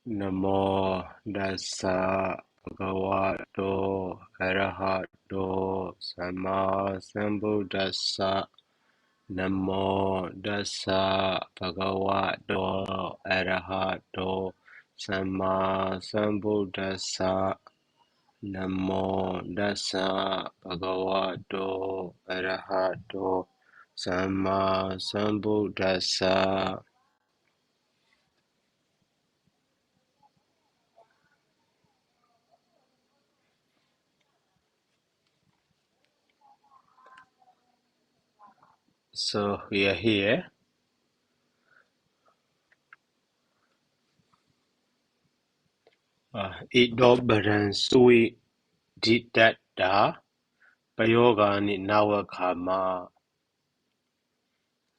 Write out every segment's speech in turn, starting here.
Namo Dassa Bhagavato Arahato Sama Sambuddhassa. Namo Dassa Bhagavato Arahato Sama Sambuddhassa. Namo Dassa Bhagavato Arahato Sama Sambuddhassa. So we are here. Idobaran Sui Didatta Payogani Nawakama.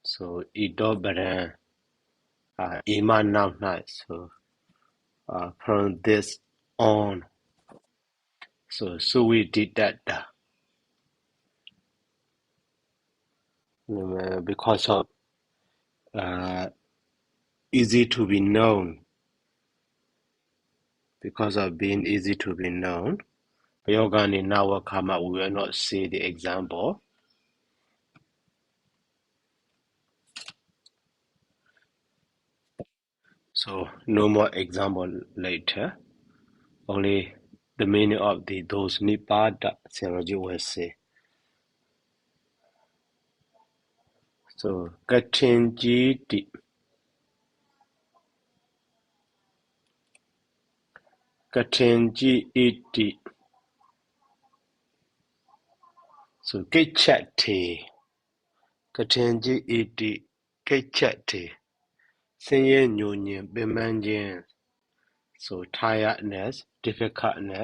So Idobaran Iman now nice. So from this on. So Sui Didatta. Because of easy to be known. Because of being easy to be known. Payogani Nawakama, we will not see the example. So no more example later. Only the meaning of those Nipada Sayadaw will say. So Katinjiti. Katinji iti. So Kechate. Katinji iti. Kechate. Senye nyonye bemanjen. So tiredness, difficulty.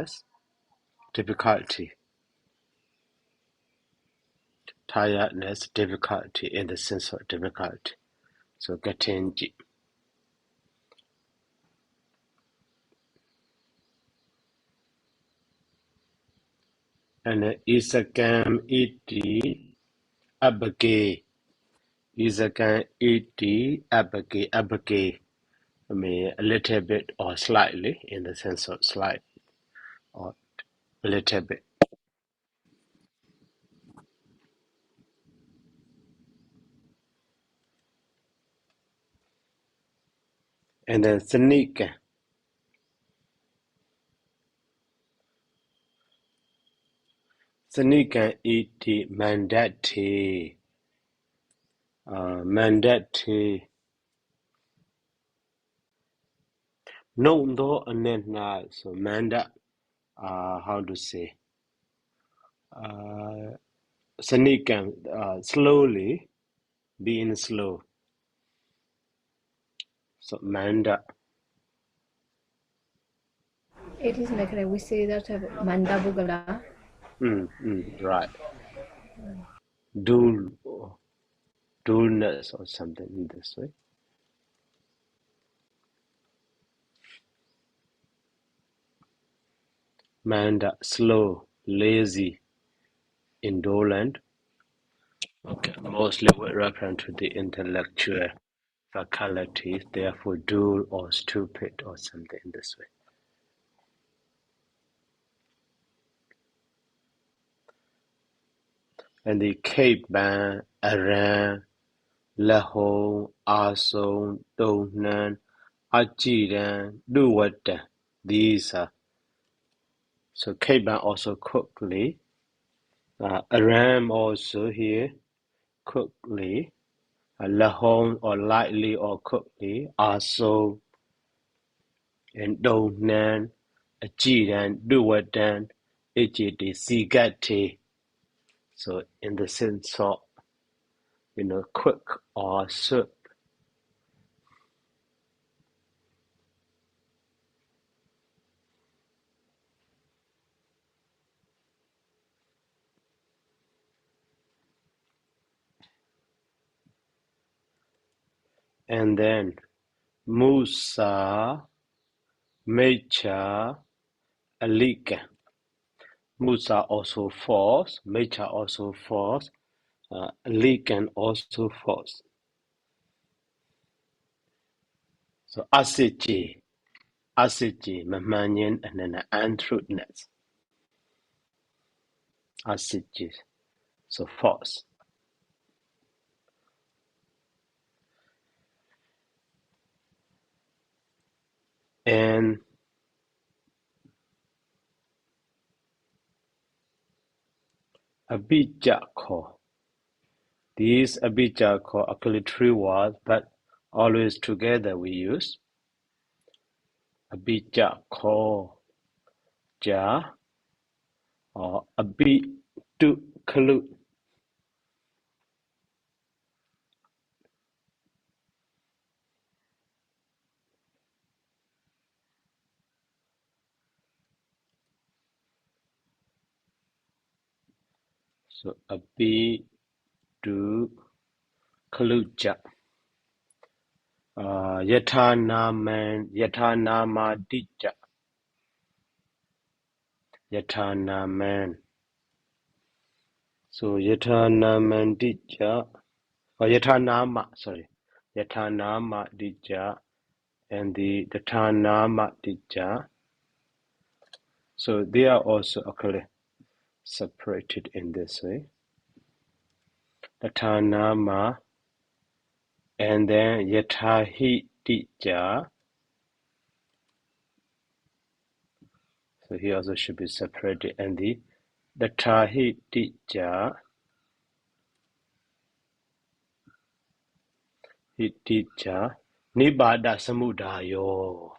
Tiredness, difficulty in the sense of difficulty. So Katinji. And Isakam iti abage. Isakam iti abage. I mean, a little bit or slightly, in the sense of slight or a little bit. And then Sanika. Sanika iti mandati. Mandati. No, no, and then so mandat. How to say? Sanika, slowly, being slow. So mandat. It is like we say that mandabugala. Right. Dullness or something in this way. Manda, slow, lazy, indolent. Okay, mostly with reference to the intellectual faculties, therefore dull or stupid or something in this way. And the Cape Ban, Aran, Lahore, Ason, Donan, Ajiran, Duwata. These are so Cape Ban also quickly. Aram also here quickly. Lahore or lightly or quickly. Ason and Donan, Ajiran, Duwatan, Ejiti, Sigati. So in the sense of, quick or swift. And then Musa, Mecha, Alika. Musa also false, Mecha also false, Alikan also false. So Asichi. Asiji, Mamanyan, and then untruthfulness. Asiji, so false. And Abijako. These Abijako are actually three words, but always together we use Abijako, Ja, or Abitu Kalu. So Abitu Kaluja. Yatanaman, Yatanamadija. Yatanaman. So Yatanamandija, or Yatanama, sorry. Yatanama Dija and the Tanama Dija. So they are also actually separated in this way. The Tanama and then Yatahi Dija. So he also should be separated and the Tahi Dija. Hitija Nibada Samudayo.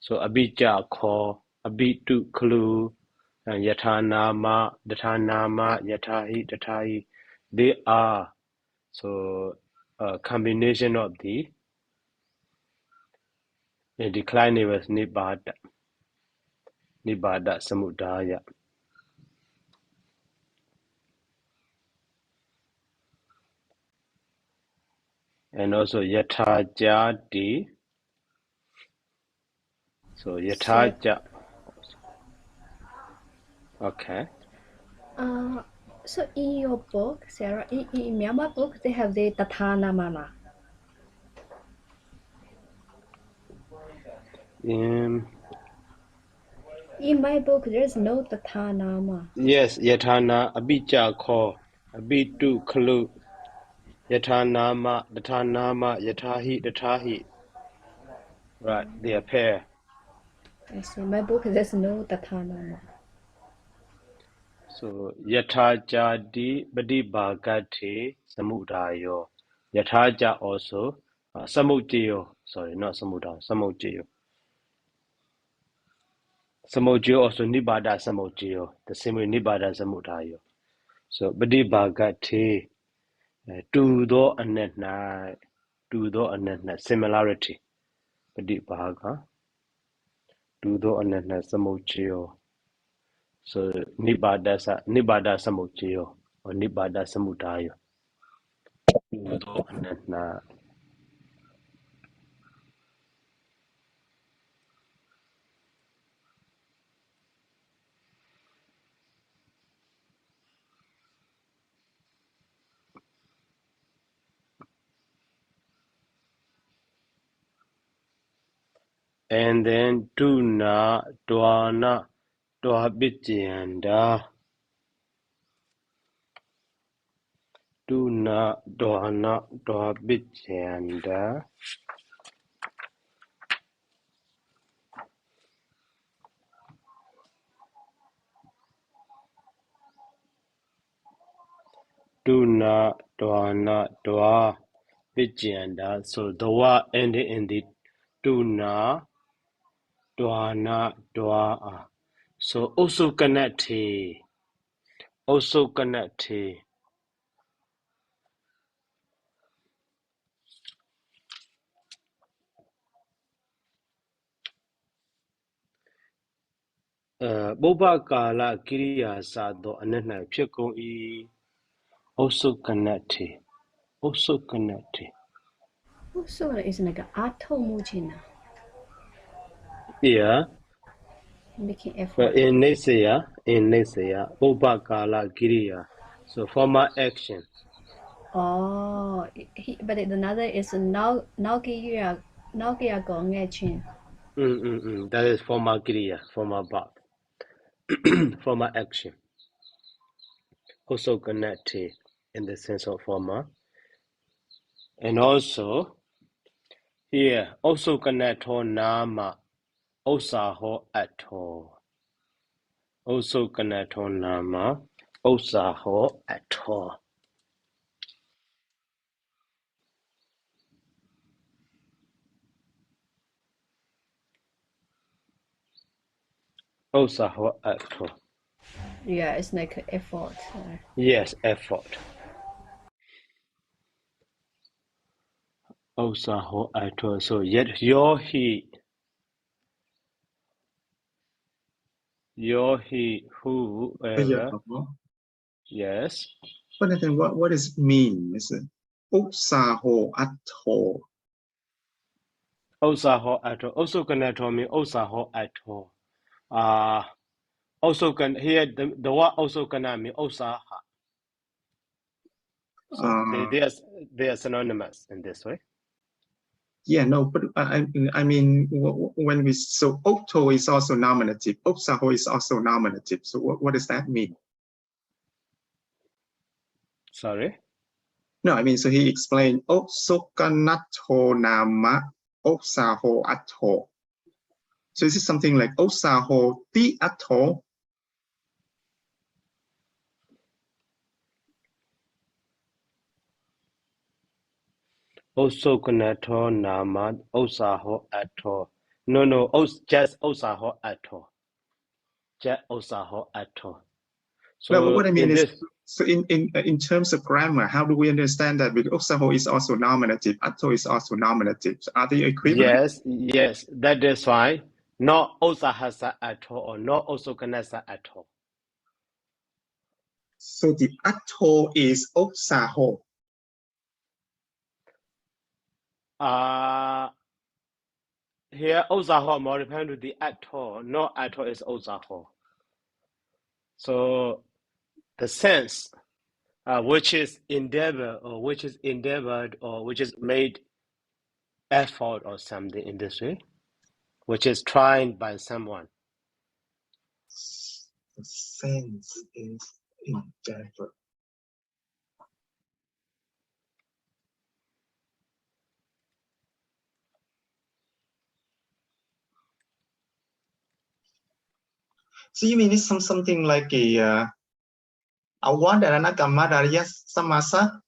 So Abija Ko, Abitu Klu, and Yatanama, Datanama, Yatahi, they are so a combination of the declining was Nibada Samudaya. And also Yatajadi. So Yataja. Okay. So in your book, Sarah, in Myanmar book, they have the Tatanamana. In my book, there's no Tatanama. Yes, Yatana, Abija Ko, Abitu Klu, Yatanama, Datanama, Yatahi. Right, they are pair. I see. My book, there's no Tatanama. So Yatajadi Badibhagate Samudayo. Yataja also Samudayo. Sorry, not Samudayo, Samudayo. Samudayo also Nibada Samudayo. The same way Nibada Samudayo. So Badibhagate to do anetna similarity. Badibhaga to do anetna Samudayo. So Nibada Samudayo or Nibada Samudayo. And then Tuna Dwana Dwabijanda. Tuna Dwana Dwabijanda. Tuna Dwana Dwabijanda. So the wa ending in the Tuna Dwana Dwa. So also connected. Also connected. Boba Kala Kiriya Sado Anana Piko E. Also connected. Also connected. Also, it's like Atomujina. Yeah. Making effort. But in Nesaya, Boba Kala Kiriya. So formal action. Oh, but another is Nagia Gong Chin. That is formal kriya, formal verb, formal action. Also connected in the sense of formal. And also, here, also connect to nama, osaho ato. Also connect to nama, osaho ato. Osaho ato. Yeah, it's like effort. Yes, effort. Osaho ato. So yet he, Yeah, whoever. Yes. but then what does it mean? Is it Uksaho Atto? Osaho ato. Also connect to me. Osaho ato. Also can here the word also can mean osaha. So they are synonymous in this way. Yeah, no, but I mean, when we, so Okto is also nominative, Oksaho is also nominative. So what does that mean? Sorry? No, I mean, so he explained Oksokanato Nama Oksaho Atto. So is it something like Oksaho Ti Atto? Also konato nama osaho ato. No, just osaho ato. Just osaho ato. No, but what So I mean in is, this, so in terms of grammar, how do we understand that? Because Oksaho is also nominative, Atto is also nominative. So are they equivalent? yes, that is fine. Not osahasa ato or not also kanasa ato. So the Atto is Oksaho. Here osaho more depend to the ato. Not ato is osaho. So the sense which is endeavored or which is made effort or something in this way, which is tried by someone. The sense is endeavor. So you mean it's something like a Awadaranagammadariya Samasa?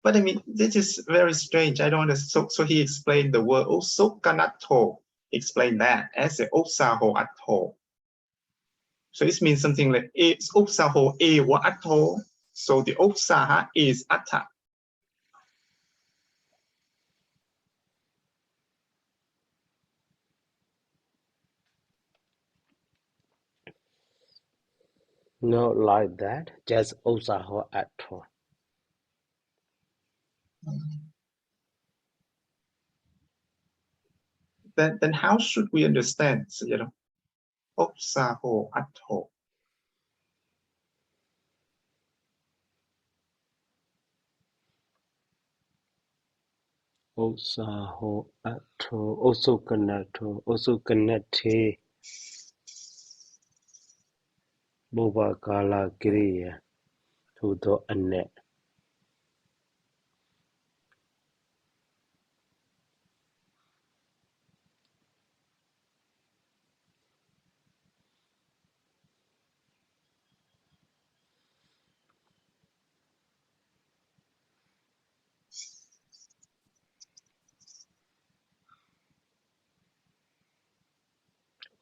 But I mean, this is very strange. I don't understand. So he explained the word Osokanato, explain that as a Osaho Atto. So it means something like it's Osaho Ewa Atto. So the Osaha is Atta. Not like that, just osaho ato. Then how should we understand, Osaho Atto? Osaho ato, osokanato, bobakala kriya, to anet.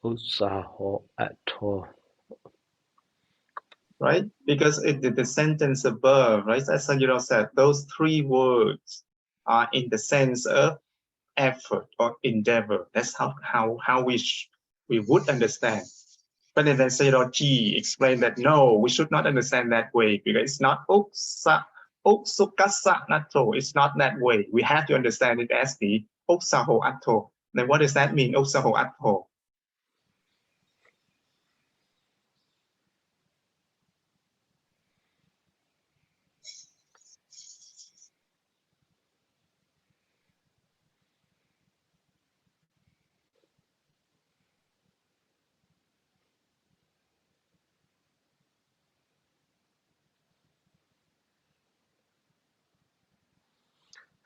Osaho ato. Right? Because the sentence above, right, as Sayadaw said, those three words are in the sense of effort or endeavor. That's how we would understand. But then Sayadaw G explained that no, we should not understand that way because it's not oksukasa nato. It's not that way. We have to understand it as the oksaho atto. Then what does that mean, oksaho atto?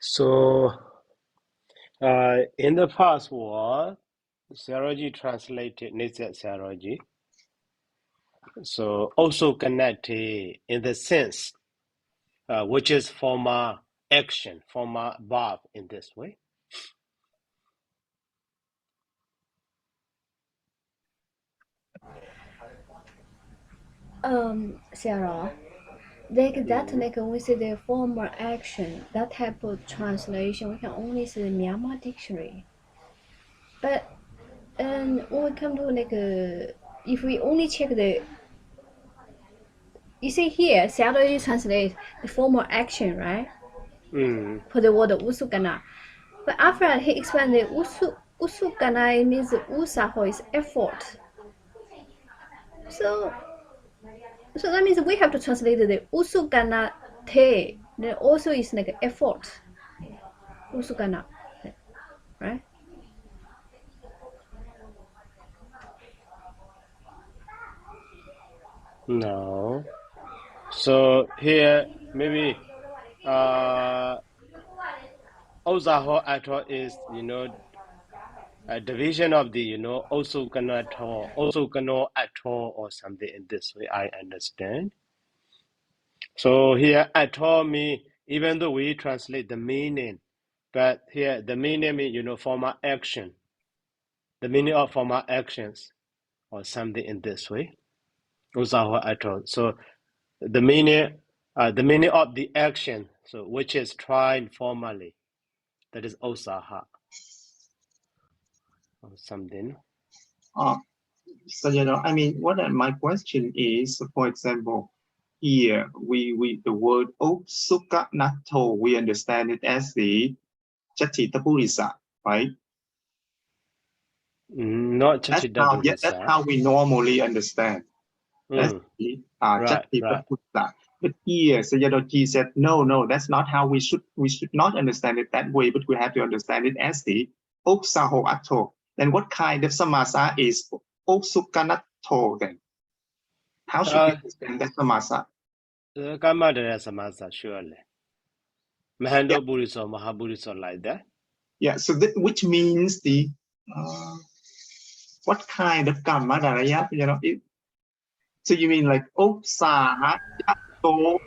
So, in the past war, Sayadaw translated Nitya Sayadaw. So, also connected in the sense, which is former action, former verb in this way. Sarah, like that, like we see the former action, that type of translation, we can only see the Myanmar dictionary. But when we come to like, if we only check the, you see here, Sayadaw translates the former action, right? For the word usukana. But after that, he explained the usukana means usaho is effort. So that means we have to translate the usukana te. Then also is like effort. Usukana, right? No. So here maybe Ozaho Ato is a division of the also cannot Ato or something in this way. I understand. So here Ato me, even though we translate the meaning, but here the meaning means former action, the meaning of former actions or something in this way. Ozaho Ato. So the meaning of the action, so which is tried formally, that is Osaha or something. So I mean, my question is, for example, here we the word Otsuka Nato, we understand it as the Chatitapurisa, right? Not Chatidapurisa. That's how we normally understand. That's the Chatitapurisa. But here, Sayadaw said, no, that's not how we should not understand it that way, but we have to understand it as the Oksaho Ato. Then what kind of samasa is Oksukanato then? How should we understand that samasa? Kamadara samasa, surely. Mahando Buriso, Mahaburiso like that. Yeah, so which means the what kind of Kamadara? So you mean like Oksaha Ato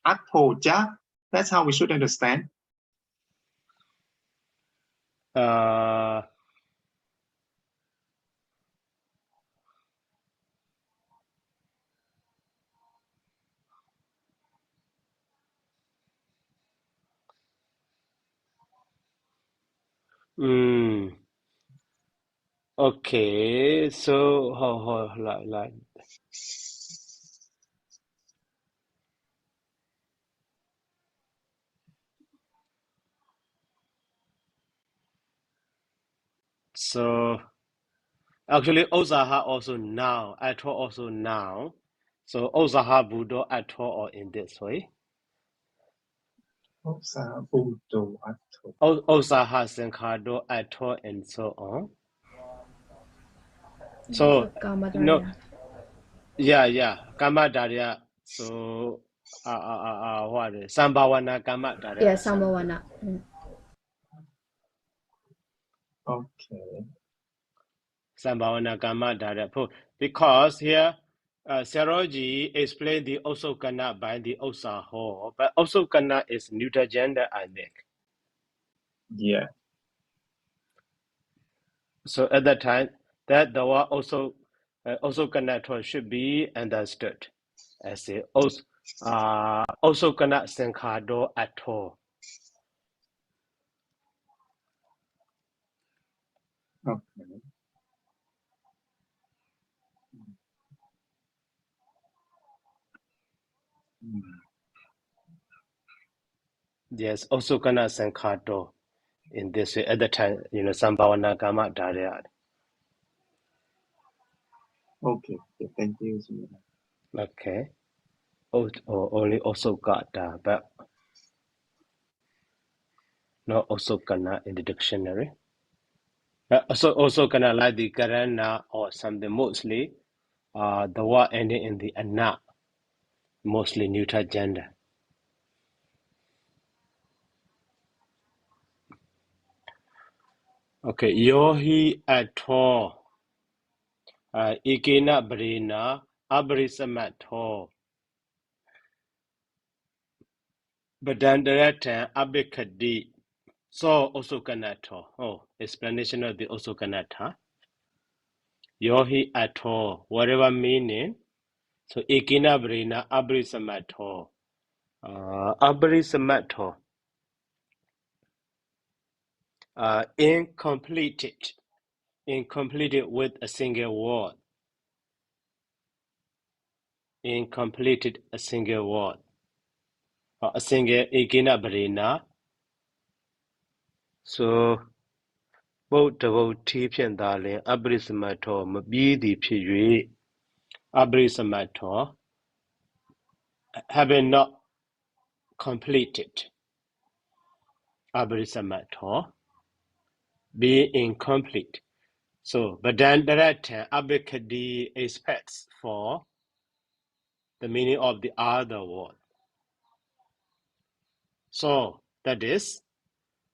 Atoja? That's how we should understand. Okay, so like. So actually Ozaha also now, Ato also now. So Ozaha Budo Ato or in this way. Oksaha Budo Ato. Ozaha Senkado Ato and so on. So yeah, Kamadarya. So what is Sambhawana Kamadarya? Yeah, Sambhawana. Okay. Sambhawana Kamadarya. Because here Sayadaw explained the Osokana by the Osaho, but Osokana is neuter gender, I think. Yeah. So at that time, that the word Osokana should be understood as a Osokana Senkado Ato. Okay. Yes, Osokana Senkado in this way. At the time, Sambhawana Kama Darya. Okay, thank you. Okay. Only Osokata, but not Osokana in the dictionary. Also kind of like the Karana or something, mostly the word ending in the ana, mostly neuter gender. Okay, yohi atho. Ikena brina abrisamato. Badandaratan abikadi. So osokanato. Oh, explanation of the osokanata. Yohi atho. Whatever meaning. So ikena brina abrisamato. Abrisamato. Incompleted. Incompleted with a single word. Incompleted a single word. Or a single ikena brina. So both devotee ဖြင့်သာလျှင်အပရိသမတ်တော်မပြီးသည်ဖြစ်၍ အပရိသမတ်တော် having not completed အပရိသမတ်တော် being incomplete. So Vedanta Abhikadi expects for the meaning of the other word. So that is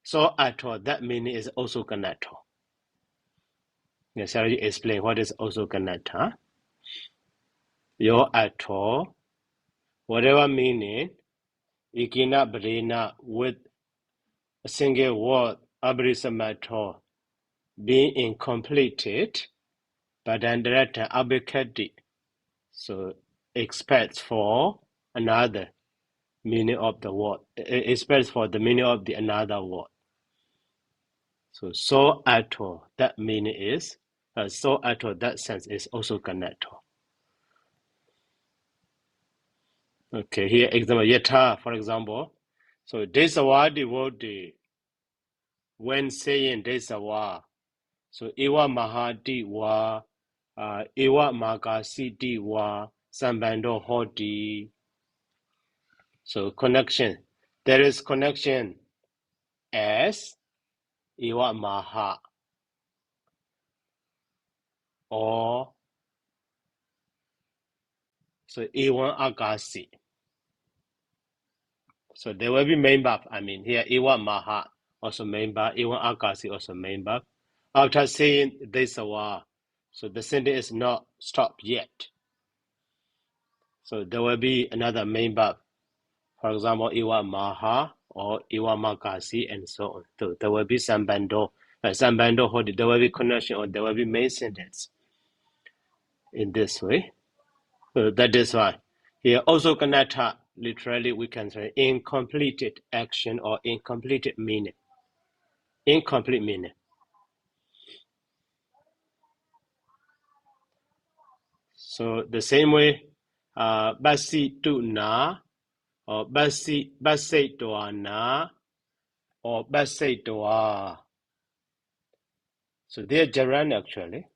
so ato, that meaning is also kanato. Yes, I already explain what is also kanata. Your ato, whatever meaning, ikina brina with a single word, abrisamato, being incompleted, but Andrata abikadi. So expects for another meaning of the word. Expects for the meaning of the another word. So ato, that meaning is, so ato, that sense is also kanato. Okay, here example yata, for example. So desawa devotee, when saying desawa, so ewa mahati wa, ewa makasiti wa, sambando hoti. So connection, there is connection as ewa maha or so ewa agasi. So there will be main verb. I mean here ewa maha also main verb, ewa agasi also main verb. After saying desawa, so the sentence is not stopped yet. So there will be another main verb. For example, iwa maha or iwa makasi and so on. So there will be sambando, there will be connection or there will be main sentence in this way. So that is why here also kanata, literally we can say incompleted action or incompleted meaning. Incomplete meaning. So the same way, basi tu na or basi toa na or basi toa. So they are gerund actually.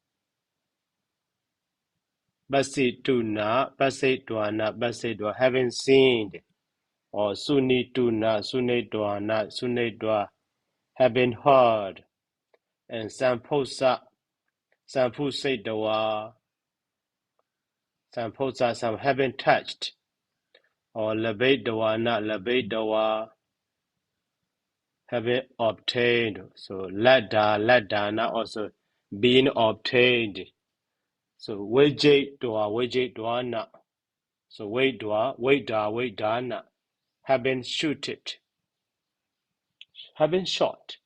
Basi tuna, basi tuana, basi dua, having seen, or suni tuna, suni duana, suni dua, having heard, and samposa, sampuse dua, samposa, some having touched, or labe duana, labe dua, having obtained. So ladana also being obtained. So weje duana. So wait dana, have been shooted, have been shot.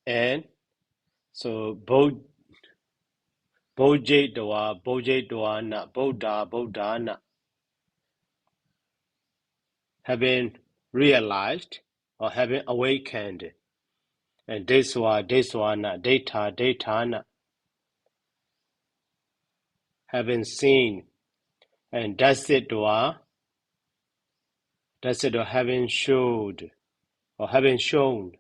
And so boje doana, bodana, have been realized or have been awakened. And deswana, datana, have been seen. And dasidwa, having showed or having shown.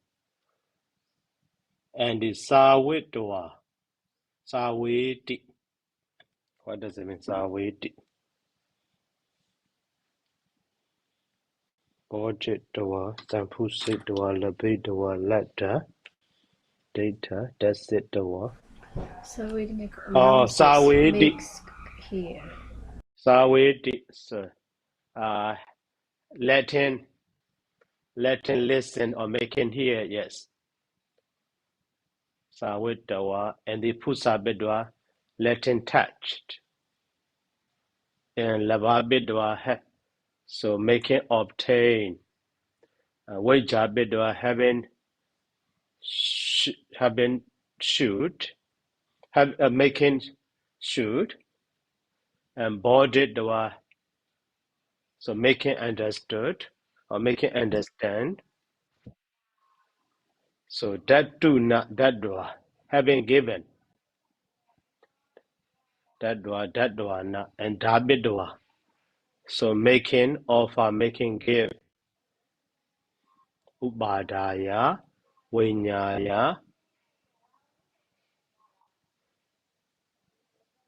And sawidwa, sawiti. What does it mean, sawiti? Boje doa, sampuse doa, labe doa, lada, data, dasidwa. So we make Sawedi. mix here. Sawedi, Latin letting listen or making hear, yes. Sawitawa, and the Pusabidwa, letting touched. And Lavabidwa, so making obtain. Wajabidwa, having shoot, making shoot, and bodidwa, so making understood or making understand. So that do not that dwa, having given that dwa na, and dabidwa, so making offer, making give. Ubadaya, Winyaya,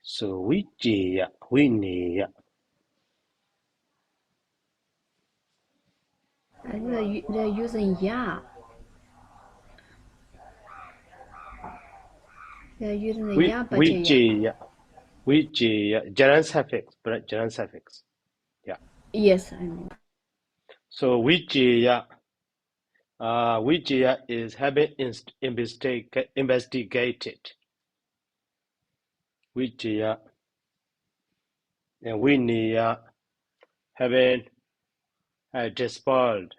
so Wijiya, Winiya. They're using ya. They're using the ya bajaya. Wijiya, gerund suffix, but gerund suffix. Yeah. Yes, I know. So Wijiya, Wijiya is having investigated. Wijiya and Winiya having dispelled.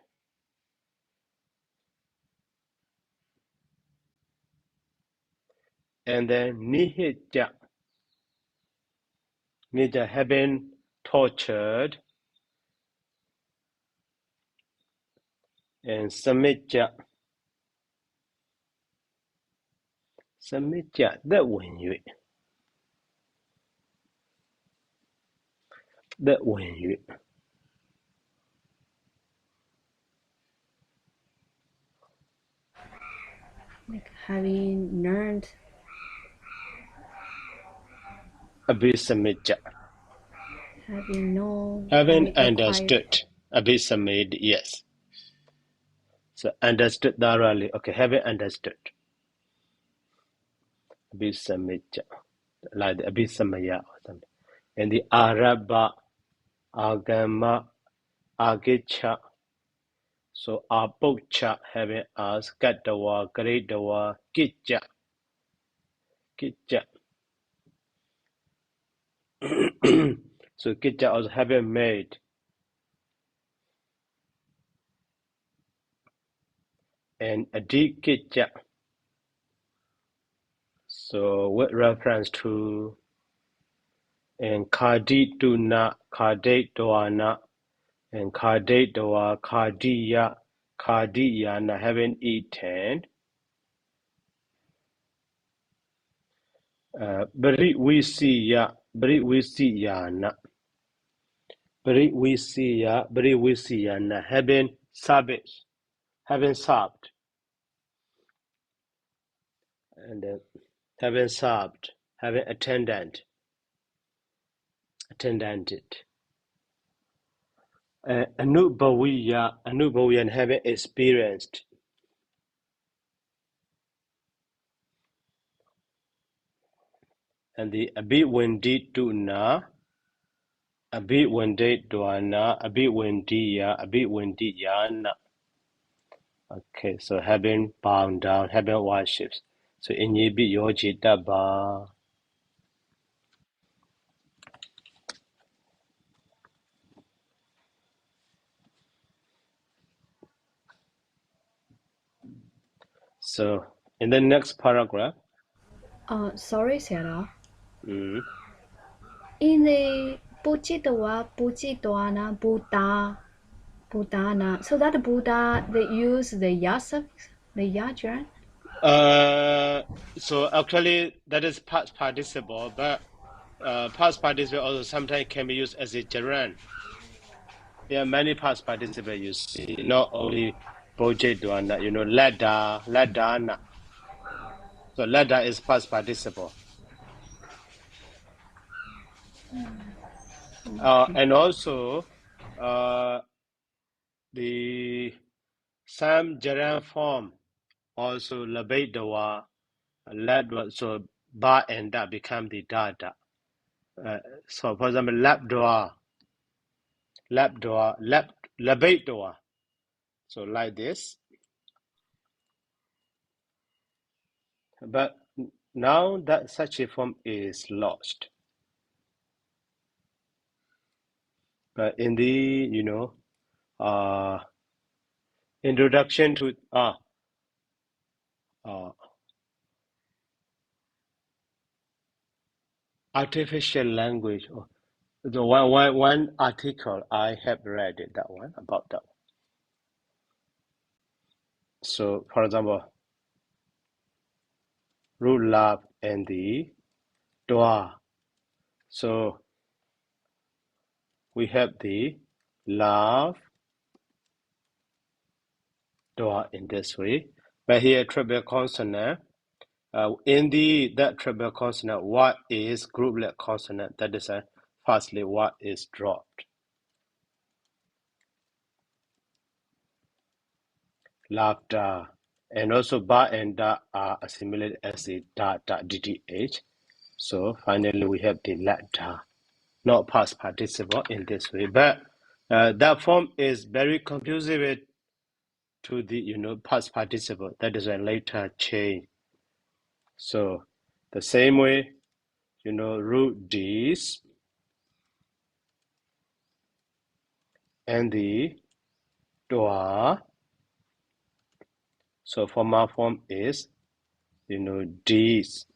And then Nihitya, Nihitya having tortured. And Samitya, that when you Like having learned, Abhisamitya, having known, having having acquired. understood. Abhisamid, yes. So understood thoroughly. Okay, having understood. Abhisamitya, like the Abhisamaya or something. And the Araba, Agama, Agicha. So Apocha having asked Katawa, Gradawa, Kitcha. So Kitcha also having made. And Adikitya. So with reference to and Kadituna, Kaditwana, and Kaditwa, Kadiyana having eaten. Britwisiyana, Britwisiyana having service, having served, and then having served, having attendanted. Anubawiya having experienced. And the Abhiwendituna, Abhiwenditwana, Abhiwendiyana. Okay, so having bound down, having worships. So Inyibi Yojitaba. So in the next paragraph. Sorry, Sayadaw. Mm, In the Bujidwana, Buddhana. So that Buddha, they use the ya suffix, the ya gerund. so actually that is past participle, but past participle also sometimes can be used as a gerund. There are many past participles you see, not only Bojidwana, Ladana. So Lada is past participle. And also the some gerund form also Labedawa, Ladwa, so Ba and Da become the Dada. So for example, Labdoa, Labedoa. So like this. But now that such a form is lost. But in the, introduction to artificial language, the one article I have read it, that one about that. So, for example, root love and the dua. So we have the love dua in this way, but here triple consonant. In that triple consonant, what is grouplet consonant? That is firstly what is dropped. Laughter. And also ba and da are assimilated as the da dth. So finally we have the latter, not past participle in this way. But that form is very conducive to the past participle. That is a later change. So the same way, root D's and the dua. So formal form is, D's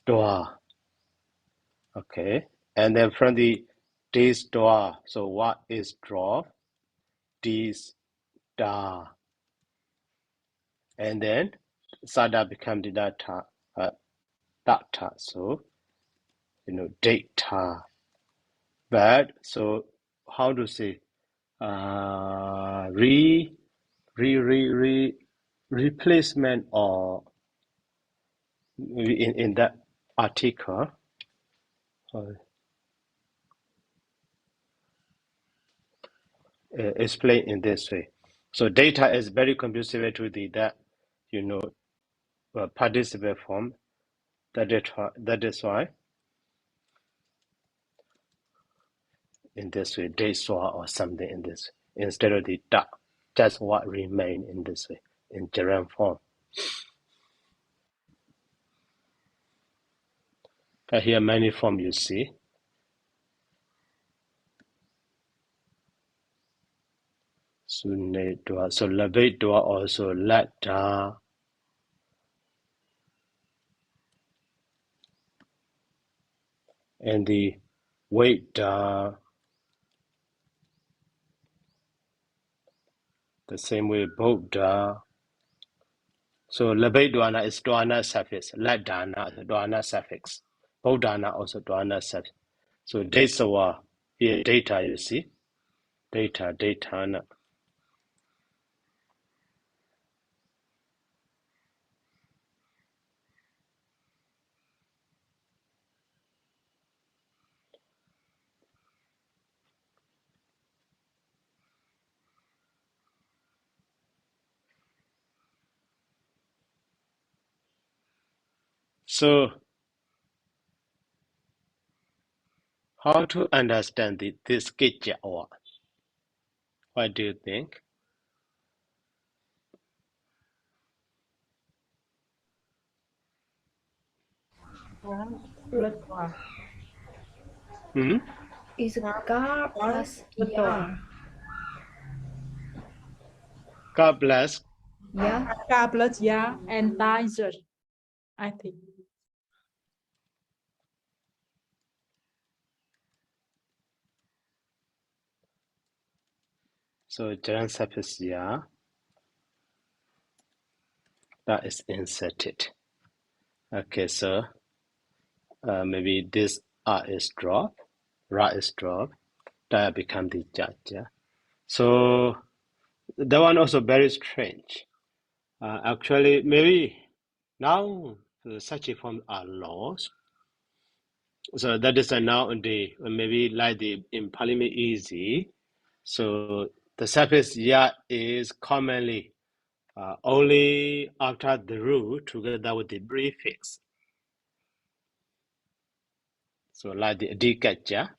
dua. Okay. And then from the D's dua, so what is drop? D's da. And then sada become the data, data. So, data. But so how to say replacement, or maybe in that article explain in this way. So data is very conducive to that participle form. That is why in this way they saw or something in this instead of the da. That's what remain in this way in gerund form. But here many form you see. Sunne dua. So labate dua also let da. And the weight da. The same way both da. So labate duana is duana suffix. Let dana duana suffix. Both dana also duana suffix. So desawa here data you see. Data na. So how to understand this kitja or what do you think? Hmm? Is gar plus yar. God bless. Yeah. K plus ya and tiger, I think. So gerund suffix ya, that is inserted. Okay, so maybe this R is dropped, Ra is dropped, that become the judge. So that one also very strange. Actually, maybe now such a form are lost. So that is nowadays maybe like in Pāļi easy. So the suffix ya is commonly only after the root together with the prefix. So like the dikacha.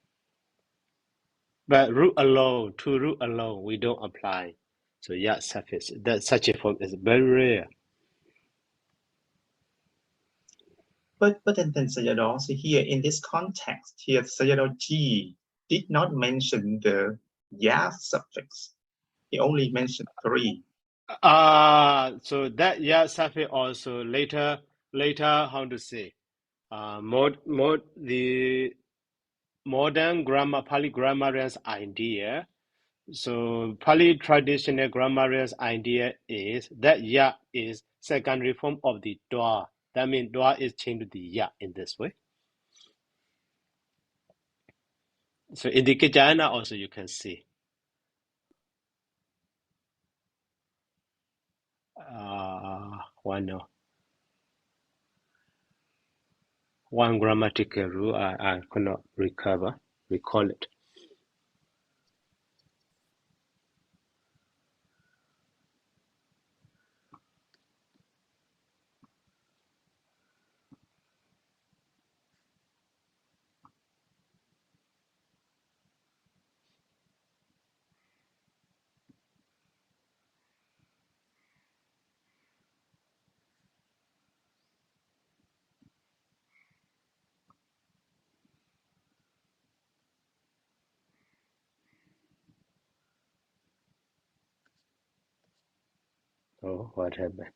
But root alone, to root alone, we don't apply. So ya suffix, that such a form is very rare. But then Sayadaw, so here in this context, here Sayadaw G did not mention the ya suffix. He only mentioned 3. So that ya suffix also later, how to say, the modern grammar, Pali grammarian's idea. So Pali traditional grammarian's idea is that ya is secondary form of the dwa. That means dwa is changed to the ya in this way. So in the Kejayana also you can see. One grammatical rule I could not recall it. Oh, what happened?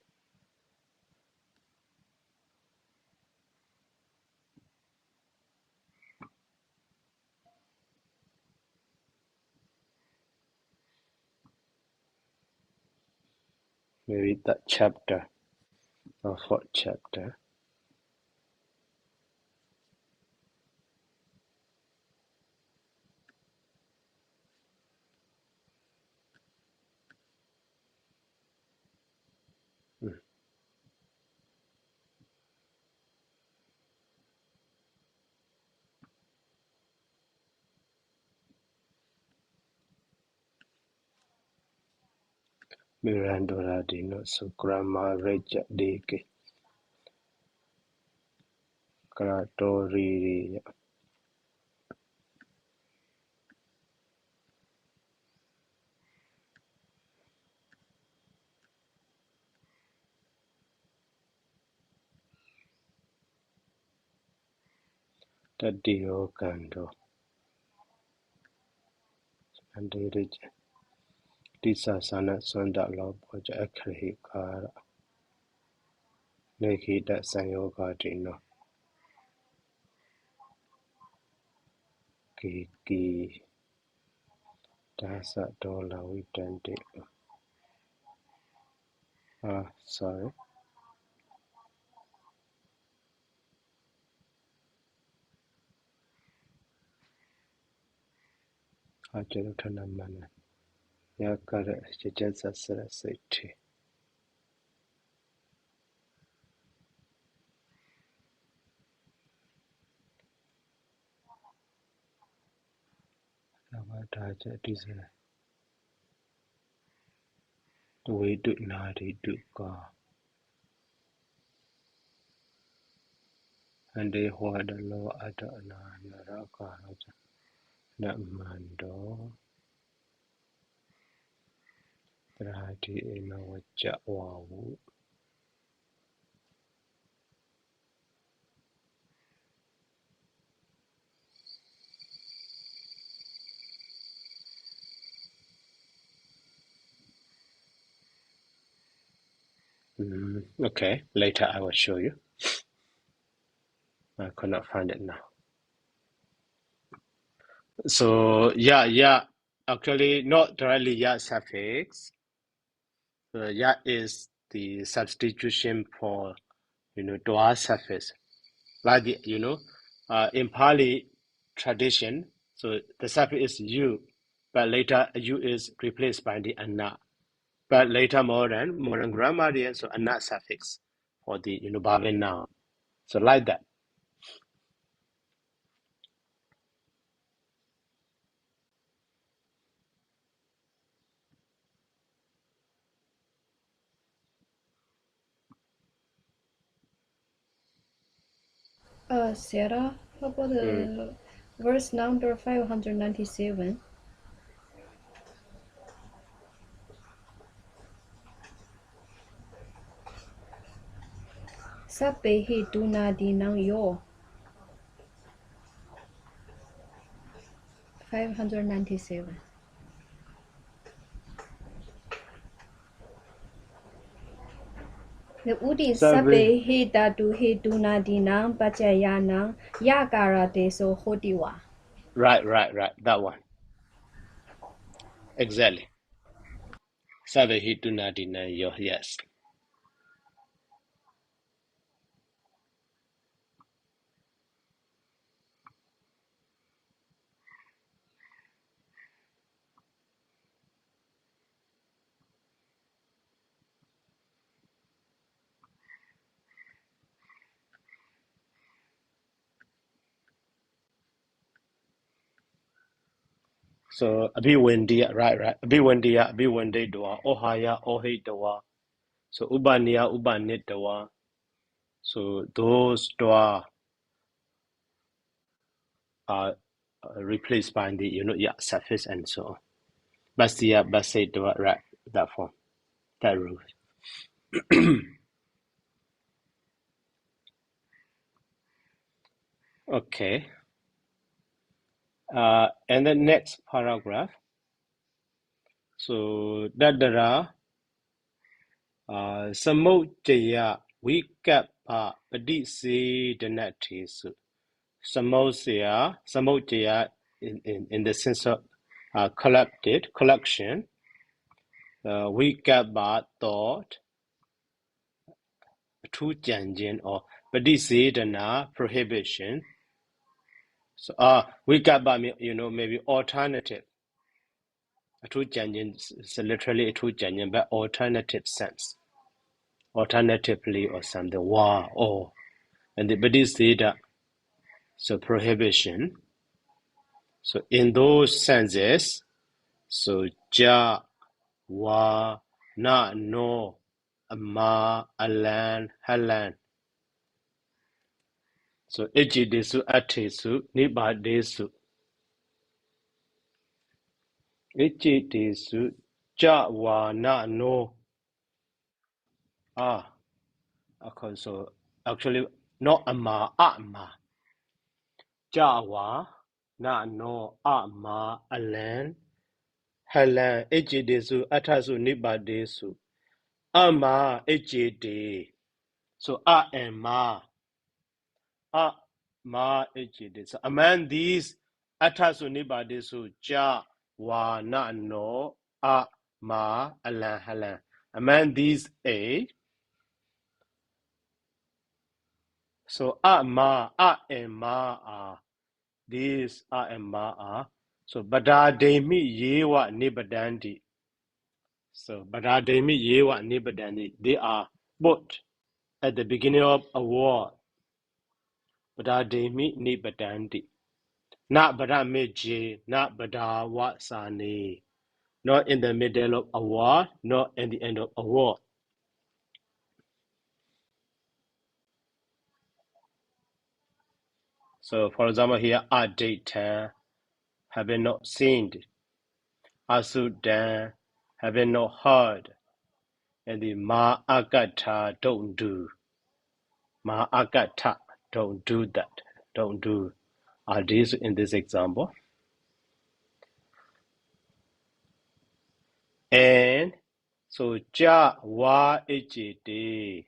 Maybe that chapter or fourth chapter. Mirandora di no su gramma reggia deke gratori tadio cando and reggia tisa sana sonda lo poja akhi kara neki da sanyoga di no ki dasa dola vitante. Sorry. Ajarutana mana. Yakara Jaja Sarasati. Avadaja Dizana. The way do nadi do ka. And they hold a law adana naraka raja. Namando. Trati in our jawawu. Okay, later I will show you. I could not find it now. So yeah. Actually, not directly ya suffix. Ya is the substitution for dwa suffix. Like in Pali tradition, so the suffix is you, but later you is replaced by the anna. But later modern grammar, so anna suffix for the bhavin noun. So like that. Sarah, how about the อืม verse number 597? Sabbehi Dunadinam Yo. 597. The Udi Sabbehi Datuhi Dunadinam Pachayanam Yakarate so Hodiwa. Right. That one. Exactly. Sabbehi Dunadina Yo. Yes. So Abhiwendiya, right. Abhiwendiya, Abhiwendiya, Ohaya, Ohidwa. So Ubaniya, Ubanidwa. So those dwa are replaced by the suffix and so on. Bastiya, Basidwa, right, that form, that rule. Okay. And the next paragraph. So Dadara Samojaya Vikapa Padisi Danati. Samojaya in the sense of collection. Vikapa thought, true janjin or Padisidana prohibition. So Vikapa, maybe alternative. A true janjin is literally a true janjin, but alternative sense. Alternatively or something. Wow, or and the Padisida, so prohibition. So in those senses, so ja, wa, na, no, ama, alan, halan. So ejidesu, atesu, nibadesu. Ejidesu, ja, wa, na, no. Okay, so actually not ama, ama. Ja, wa, na, no, ama, alan, halan. Ejidesu, atasu, nibadesu. Ama, ejide. So and ma. Ma ejide. So among these atasu nibadesu ja wa na no ma alan halan. Among these eight, so ma and ma are these and ma are. So badademi yewa nibadandi. So badademi yewa nibadandi. They are both at the beginning of a word. Badademi nibadandi. Not Badameji, not Badawasani, not in the middle of a word, not in the end of a word. So, for example, here, Adita, having not seen, Asudan, having not heard, and the Ma'agata, don't do. Ma'agata, don't do that, don't do. Are these in this example? And so, Ja wa ejide.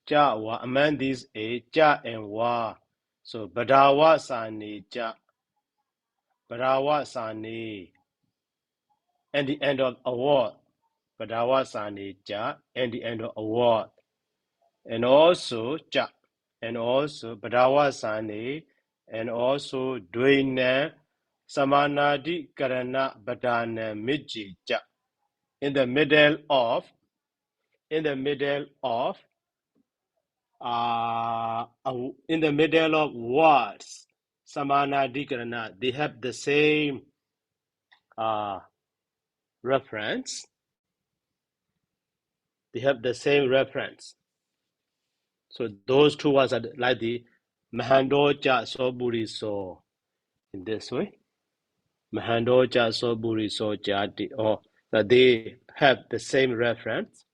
Ja wa, among these eight, ja and wa. So badawa sani ja, badawa sani, and the end of a word. Badawa sani ja, and the end of a word. And also ja, and also badawa sani, and also duina samanadi karana badana miji ja. In the middle of in the middle of words, samana dikarana, they have the same reference. They have the same reference. So those two words are like the Mahandoja Soburi So in this way. Mahandoja Soburi So Jadi, or that they have the same reference.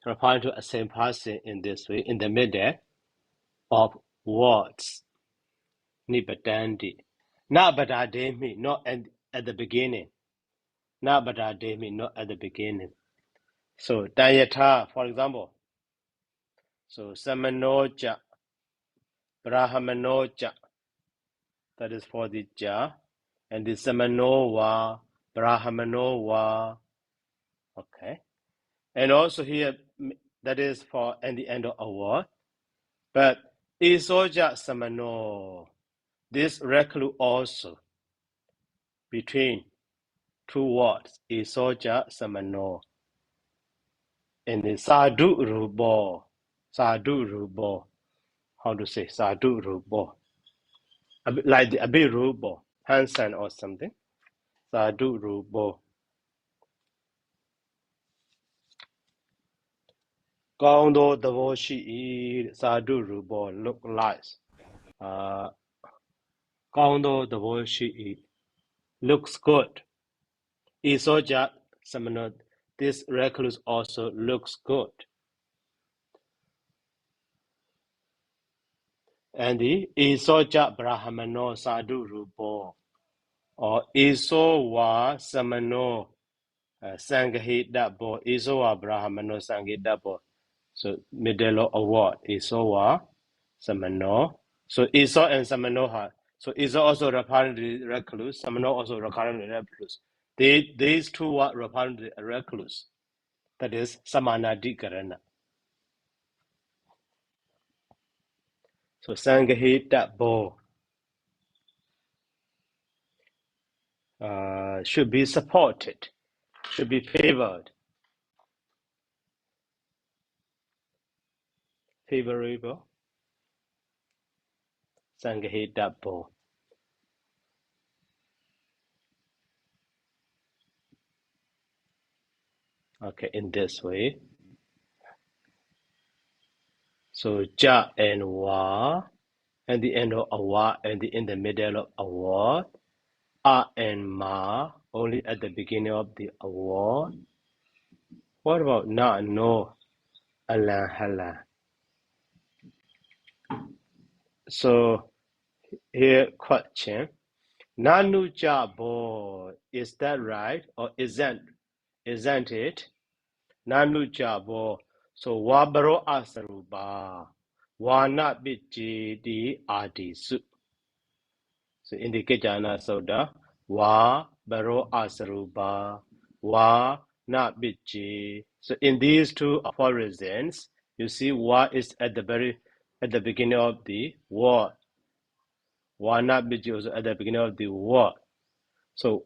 referring to a same person in this way, in the middle of words. Nibbidandi. Not badademi, not at the beginning. Not badademi, not at the beginning. So dayata, for example. So samanoja, brahmanoja, that is for the ja, and the samanova, brahmanova. Okay. And also here, that is for at the end of a word. But isoja samano, this recluse also between two words, isoja samano. And the sadhu rubo, how to say sadhu rubo? Like the abirubo, Hansen or something. Sadhu rubo. Gaundo devoshi sadhu rubo look nice. Gaundo devoshi looks good. Isoja samano, this recluse also looks good. And the isoja brahmano sadhu rubo, or isowa samano sangahita bo, isowa brahmano sangahita bo. So middle of word, isowa samano. So iso and samanoha. So iso also referring to the recluse, samano also referring to the recluse. These two are referring to the recluse. That is samanadikarana. So sangahita bo should be supported, should be favored, favorable. Sangahita bo. Okay, in this way. So ja and wa, and the end of a wa, and in the middle of a word. A and ma, only at the beginning of the word. What about na, no, ala, hala? So here question. Nanu ja bo, is that right or isn't it? Nanu ja bo. So wa baro asaruba. Wa na biji di adisu. So indicate jana soda. Wa baro asaruba. Wa na biji. So in these two aphorisms, you see wa is at the beginning of the word. Wa na biji is at the beginning of the word. So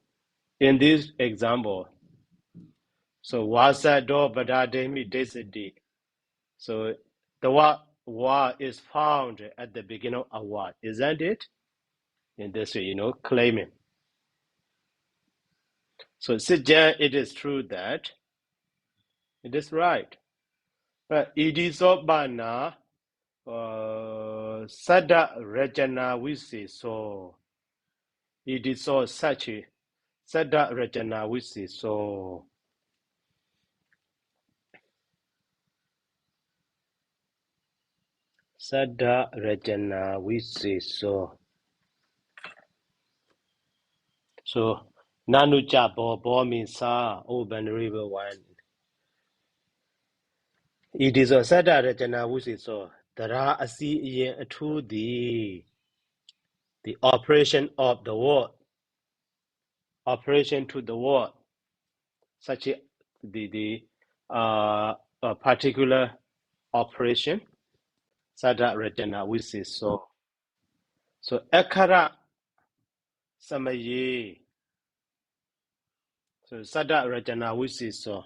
in this example, so wasa do badademi desidi. So the wa is found at the beginning of a word, isn't it? In this way, claiming. So Sijjan, it is true that it is right. But it is bana sada rajana we say so. It is so such a sada rajana we say so. Sada rajana we say so. So nanuja bo means sa open river one. It is a sada rajana we say so. Tara asi to the operation of the word. Operation to the word, such a particular operation, sada rajana we say so. So ekara samaye. So sada rajana we say so.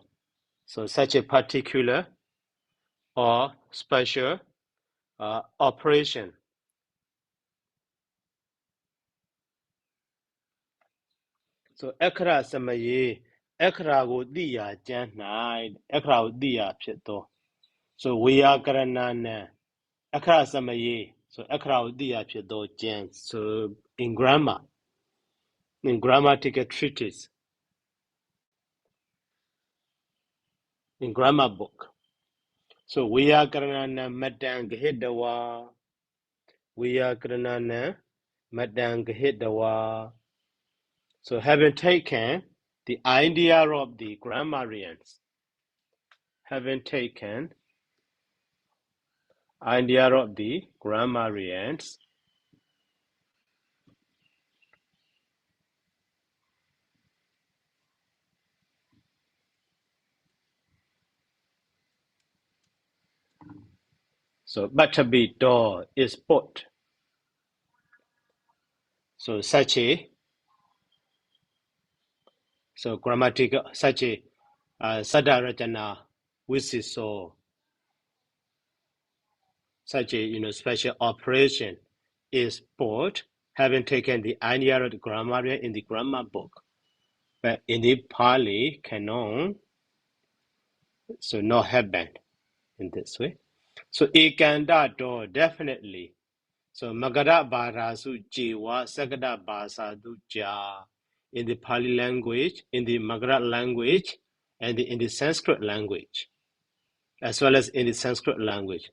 So such a particular or special operation. So ekara samaye, ekara go diya janai, ekara go diya pito. So we are karanana. Akra samaye. So akra udiya pito jan. So in grammatical treatise, in grammar book. So Vyakarana Madang Hidawa. Vyakarana Madang Hidawa. So having taken the idea of the grammarians, having taken idea of the grammarians, so batabi door is put. So such a grammatical such a sadarajana which is so such a special operation is put, having taken the idea of the grammarian in the grammar book. But in the Pāļi canon, so not happened in this way. So ekanda door definitely. So magara barasu jiwa sagada basadu ja in the Pāļi language, in the Magara language, and in the Sanskrit language, as well as in the Sanskrit language.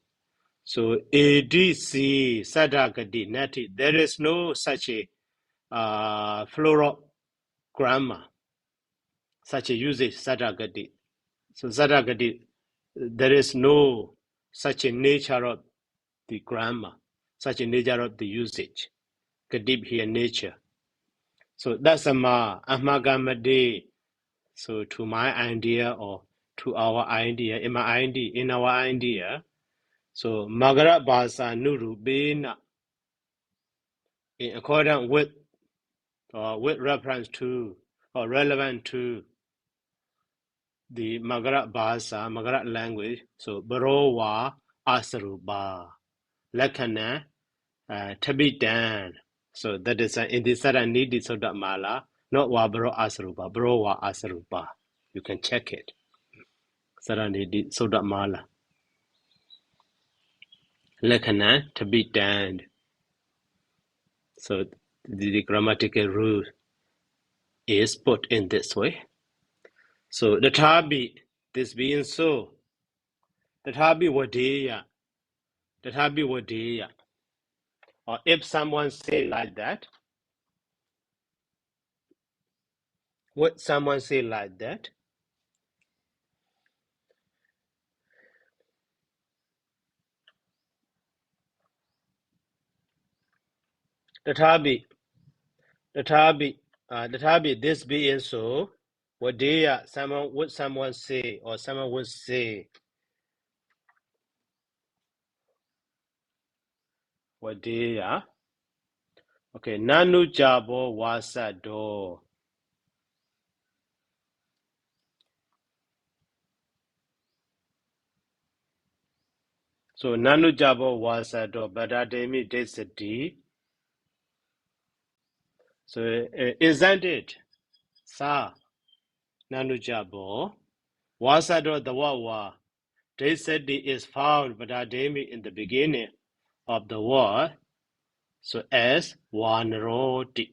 So ADC Sadagadi Nati, there is no such a floral grammar, such a usage Sadagadi. So Sadagadi, there is no such a nature of the grammar, such a nature of the usage. Kadib here nature. So that's a amagamadi. So to my idea or to our idea, in our idea. So Magara Basa Nurubina in accordance with reference to or relevant to the Magara Basa, Magara language. So Barowa Asaruba Lakana Tabitan. So that is in the Saddanīti Sodamala, not Wabro Asaruba, Barowa Asaruba. You can check it. Saddanīti Sodamala. Lakana Tabitan. So the grammatical rule is put in this way. So the tabi, this being so, the tabi wadeya, or if someone say like that, would someone say like that? The tabi, this being so, wadeya, someone say, or someone would say, wadeya, okay, nanu jabo wasa do. So nanu jabo wasa do, badademi desadi. So isn't it? Sa nanu jabo. Wasado the wawa. Desadi is found badademi in the beginning of the word. So as wanroti.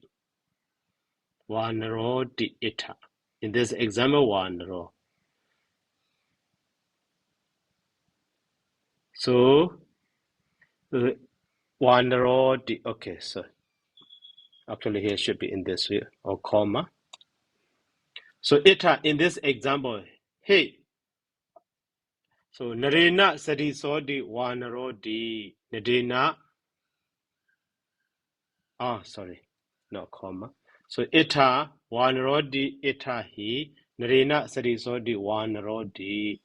Wanroti ita. In this example, wanro. So wanroti. Okay, so actually here should be in this way or comma. So ita in this example, hey. So narena sadi sodi wanroti. Narena. Sorry, not comma. So ita wanrodi itahi narena sarisodi wanrodi.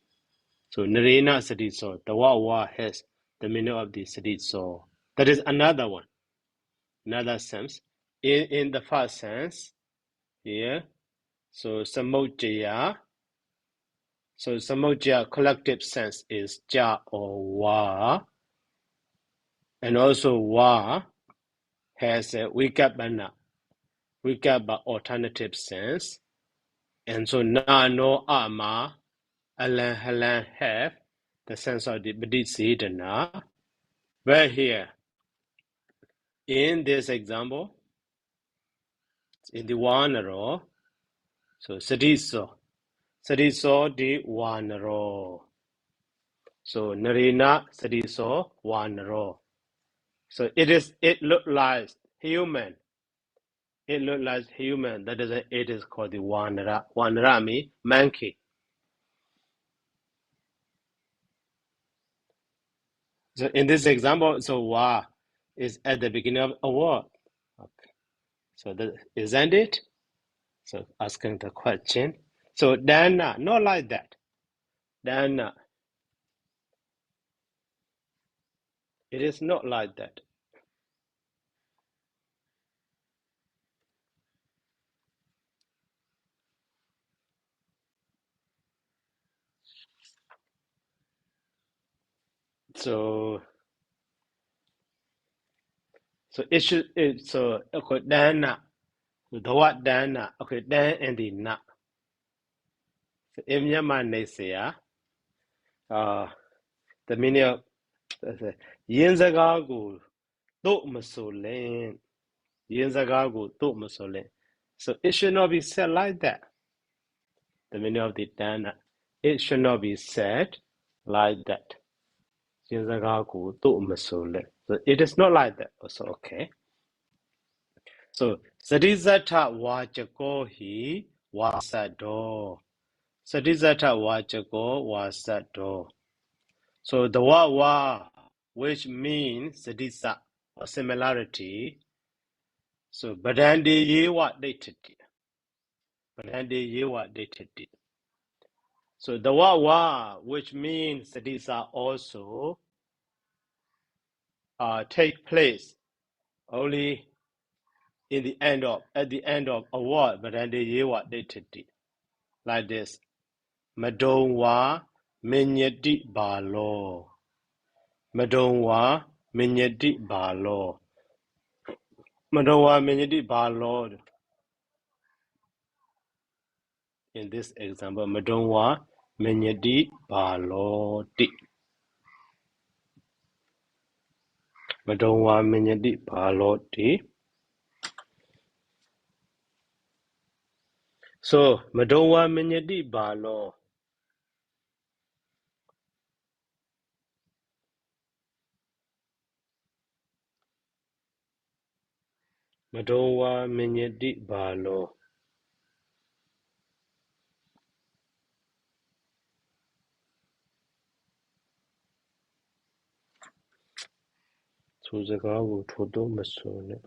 So narena sariso, the wa has the meaning of the sariso. That is another one, another sense. In the first sense, here, so samojaya. So samojaya collective sense is ja or wa, and also wa has a vikabana alternative sense. And so na no ama alan halan have the sense of the bodhisattva. Where here in this example, in the wanaro, so sadiso di wanaro. So narina sadiso wanaro. So it look like human. It look like human. That is it is called the wanara. Wanara means monkey. So in this example, so wa is at the beginning of a word. Okay. So isn't it? So asking the question. So dana, not like that. Dana, it is not like that. So it should so okay dana. The word dana, okay, dan and the na. So in Myanmar they say the meaning of yin zaga gu do masolin. Yin zaga gu do masolin. So it should not be said like that. The meaning of the dana. It should not be said like that. Yin zaga gu do masolin. So it is not like that. Also okay. So Sadizata wajako hi wasado. Sadizata wajako wasado. So the wa which means sadisa or similarity. So badandi yewa dated. Badandi yewa dated. So the wa which means sadisa also take place only at the end of a word, badandi yewa dated. Like this. Madonwa minyati balo. Madonwa minyati balo. Madonwa minyati balo. In this example, Madonwa minyati balo ti. Madonwa minyati balo ti. So Madonwa minyati balo. Madonwa minyati balo. So zagawu todo masone.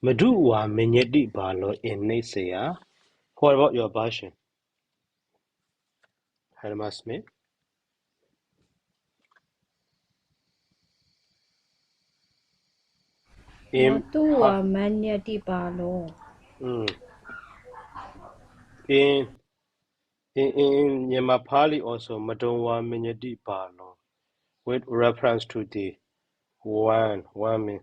Maduwa minyati balo in Nisaya. What about your version? Helma Smith? Matua manyati balo. In Pāļi also Madonwa minyati balo with reference to the one mean.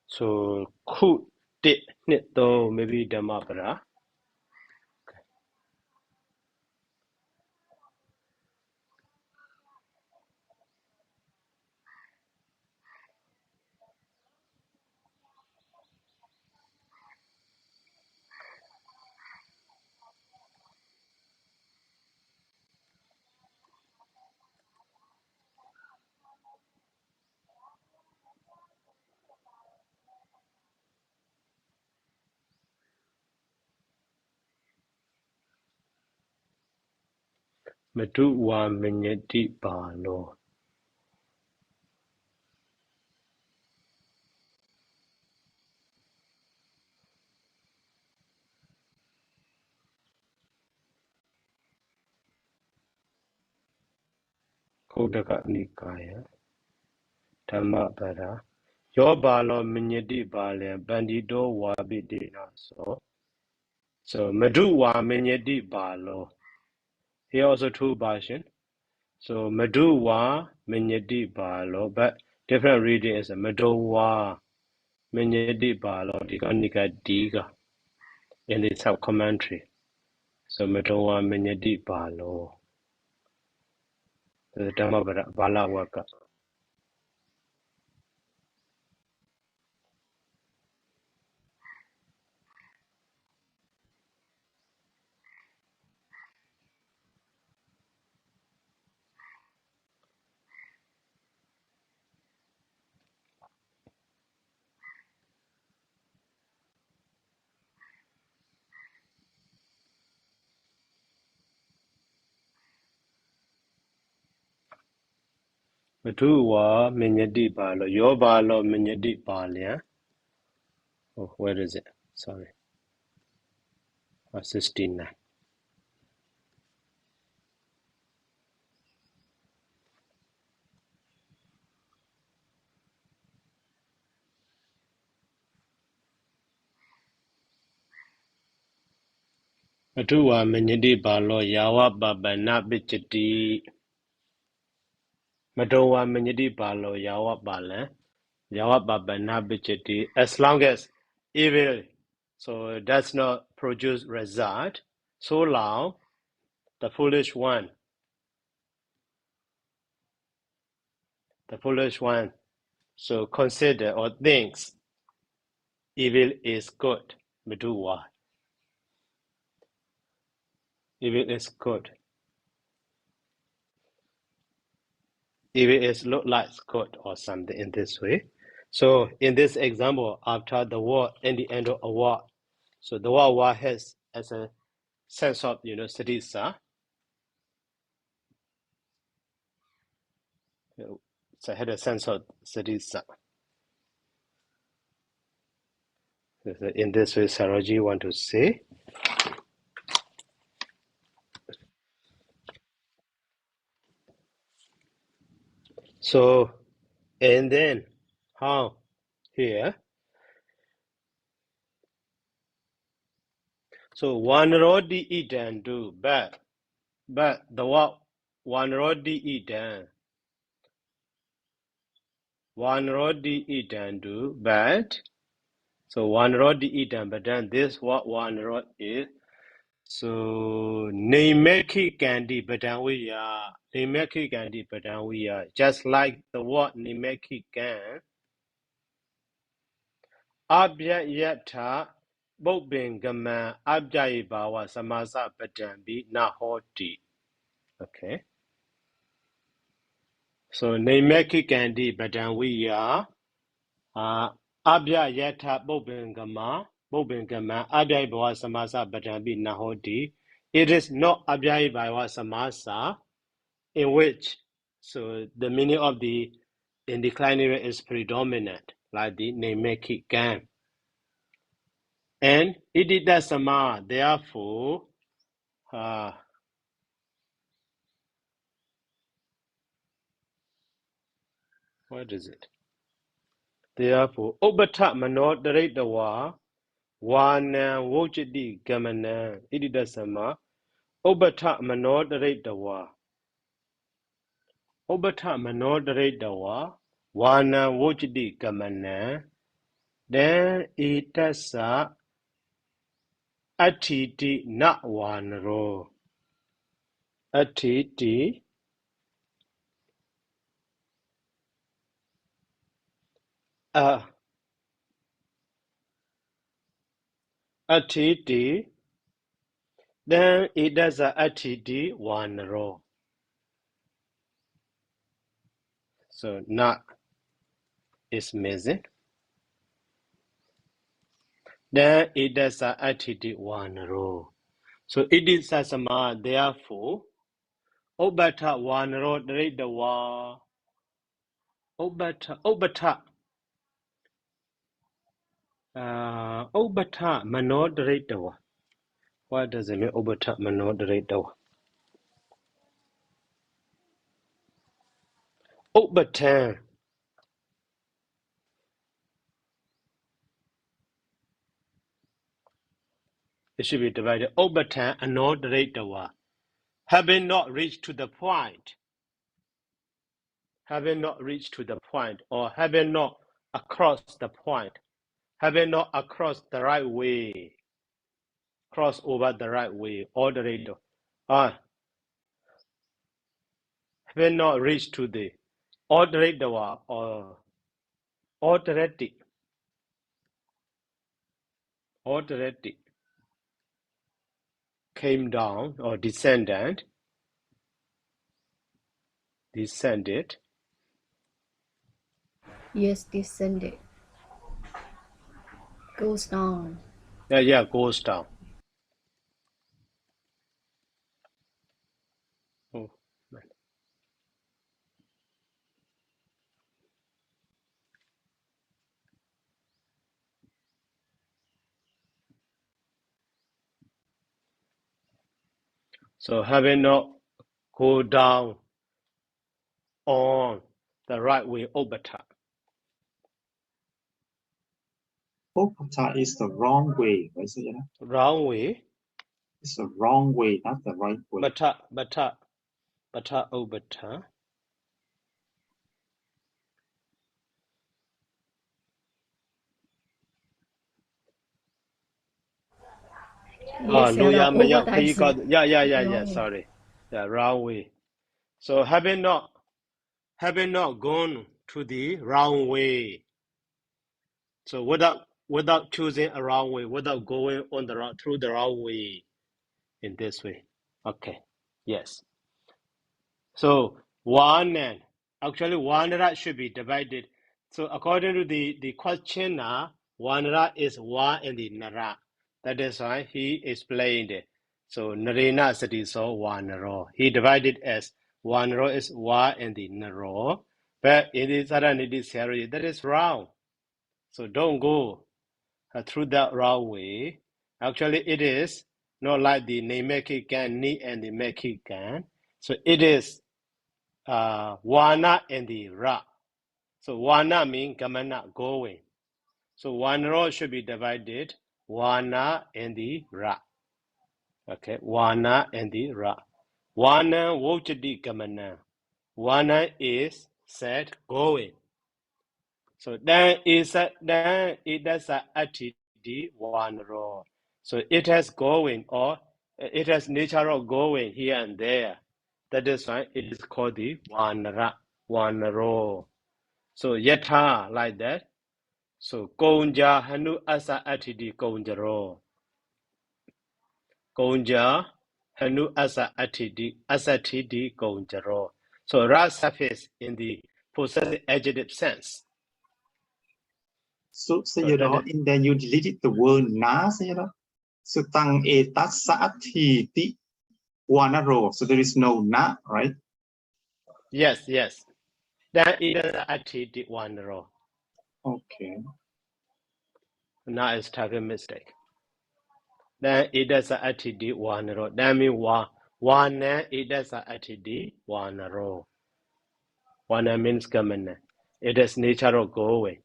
So ku tit nit though maybe Dhammapara. Madonwa minyati balo. Kodaka Nikaya Dhammapara. Your balo minyati balo bandito wabidina so Madonwa minyati balo. Here also two versions. So Madonwa minyati balo, but different reading is Madonwa minyati balo dikanika diga in the sub commentary. So Madonwa minyati balo. The Dhamma bala waka. Matuwa Minyadi Balo, your Balo Minyadi Balia. Oh, where is it? Sorry. 69. Matuwa Minyadi Balo, Yawa Baba Nabichiti. Matuwa Minyadi Balo, Yawa Bala. Yawa Baba Nabichiti. As long as evil so does not produce result, so long the foolish one so consider or thinks evil is good. Matuwa. Evil is good. Evil is look like good or something in this way. So in this example, after the war and the end of a war, so the war has as a sense of sadisa. So had a sense of sadisa. So in this way, Saraji want to say. So and then how here? So one rodi eaten do but the what one rodi eaten. One rodi eaten do but so one rod eaten, but then this what one rod is. So Nemeki Gandhi Badawiya, Nemeki Gandhi Badawiya, just like the word Nemeki Gan, Abya Yata, Bobin Gama, Abjai Bawa Samasa Badambi Nahoti. Okay. So Nemeki Gandhi Badawiya, Abya Yata Bobingama, Abya Bawa Samasa Badambi Nahoti. It is not Abya Bawa Samasa, in which so the meaning of the in declining is predominant, like the Nemeki Gan. And Idida Sama, therefore, what is it? Therefore, Obata Manot Dawa, Wana Wojidi Gamana, Idida Sama, Obata Manot Dawa, Obata Manot Dawa, Wana Wojidi Gamana, then Itasa Atiti not one row. Atiti Atiti, then it does a Atiti one row. So not is missing. Then it does a Atiti one row. So it is Sasama, therefore, Obata one row, read the wa. Obata, Manod read the wa. What does it mean, Obata Manod read the wa? Obata. It should be divided. Obata and not read the wa. Having not reached to the point, or having not across the point, having not across the right way, cross over the right way, or the radio, having not reached to the order or already came down or descended, Yes, descended. Goes down. yeah, goes down. Oh, So having not go down on the right way, obata. Opata is the wrong way, right, Sayadaw? Wrong way, It's the wrong way, not the right way. bata, obata. Yes, No, yeah, Obata is yeah, wrong. sorry. Yeah, wrong way. So having not gone to the wrong way. So without choosing a wrong way, without going on through the wrong way in this way. Okay. Yes. So actually Vanara should be divided. So according to the question, Vanara is Va and the Nara. That is why he explained it. So Narena Sati so Vanaro. He divided as Vanaro is Va and the Naro. But in the Saddanīti theory, that is wrong. So don't go through that wrong way. Actually, it is not like the Nemekikan, Ni and the Mekikan. So it is Wana and the Ra. So Wana means Gamana, going. So Wanaro should be divided Wana and the Ra. Okay, Wana and the Ra. Wana Wojadi Gamana. Wana is said going. So then it does a attitude Wanaro. So it has going or it has nature of going here and there. That is why it is called the Wanara, Wanaro. So yatha like that. So Konja Hanu Asa Atidi Konjaro. Konja Hanu Asa Asatidi Konjaro. So Ra surface in the possessive adjective sense. So that Sayadaw, in there you deleted the word na, Sayadaw. So tang etat saati ti wanaro. So there is no na, right? Yes. Then it is Atidi Wanaro. Okay. Now it's typing mistake. Then it is Atidi Wanaro. That means Wana it is Atidi Wanaro. Wana means coming. It is nature of going.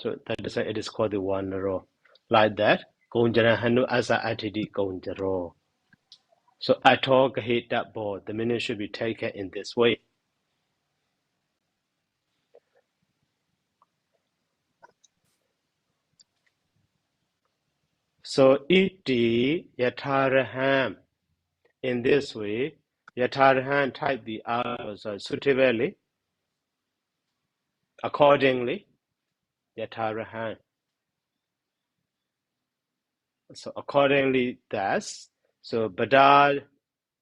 So that is why it is called the Wanaro. Like that. Konjara Hanu Asa Atidi Konjaro. So I talk hit that board. The meaning should be taken in this way. So iti yataraham. In this way, yataraham type the suitably, accordingly, yataraham. So accordingly, thus. So badana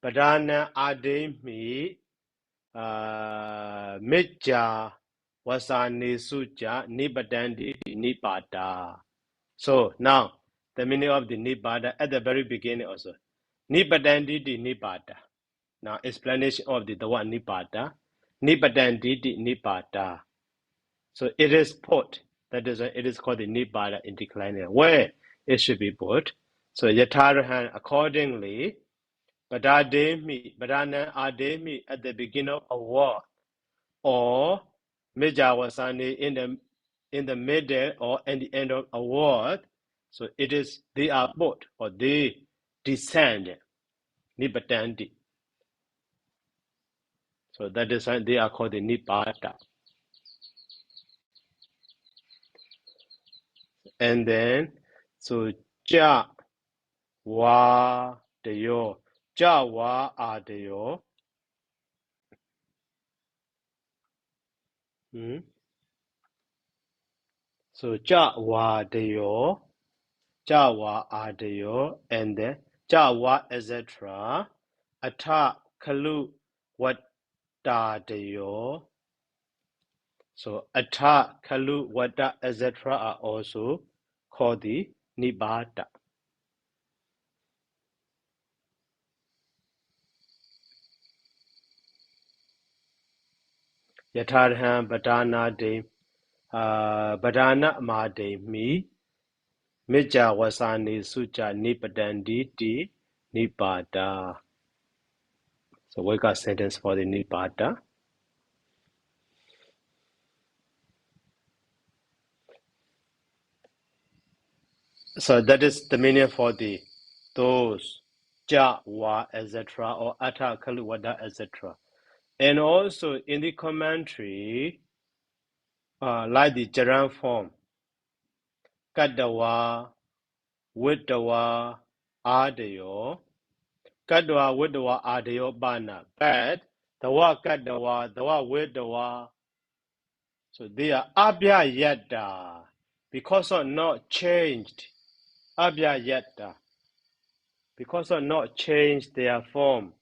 ademi mitja wasani suja nibadandi nibada. So now the meaning of the nibada at the very beginning also. Nibadandi nibada. Now explanation of the word nibada. Nibadandi nibada. So it is put. That is it is called the nibada in declining. Where it should be put. So yatarahan accordingly. Badana ademi at the beginning of a word. Or Mejawasani in the middle or at the end of a word. So it is they are both or they descend. Nibadandi. So that is why they are called the Nibada. And then so Ja Wa Deyo. Ja Wa Adeyo. So Ja Wa Deyo. Jawa Adeyo and then Jawa etc. Ata Kalu Wadadeyo. So Ata Kalu Wada etc. are also called the Nibada. Yatarham Badana de Badana Made Mi Mija wasani suja nipadanditi nipada. So we got sentence for the nipada. So that is the meaning for the those, ja, wa, etc. or ata, kalu, wada, etc. And also in the commentary, like the gerund form, kadawa, widawa, adayo, kadawa, widawa, adayo, bana. But the wa kadawa, the wa widawa, so they are abya yada, because of not changed, abya yada, because of not changed their form,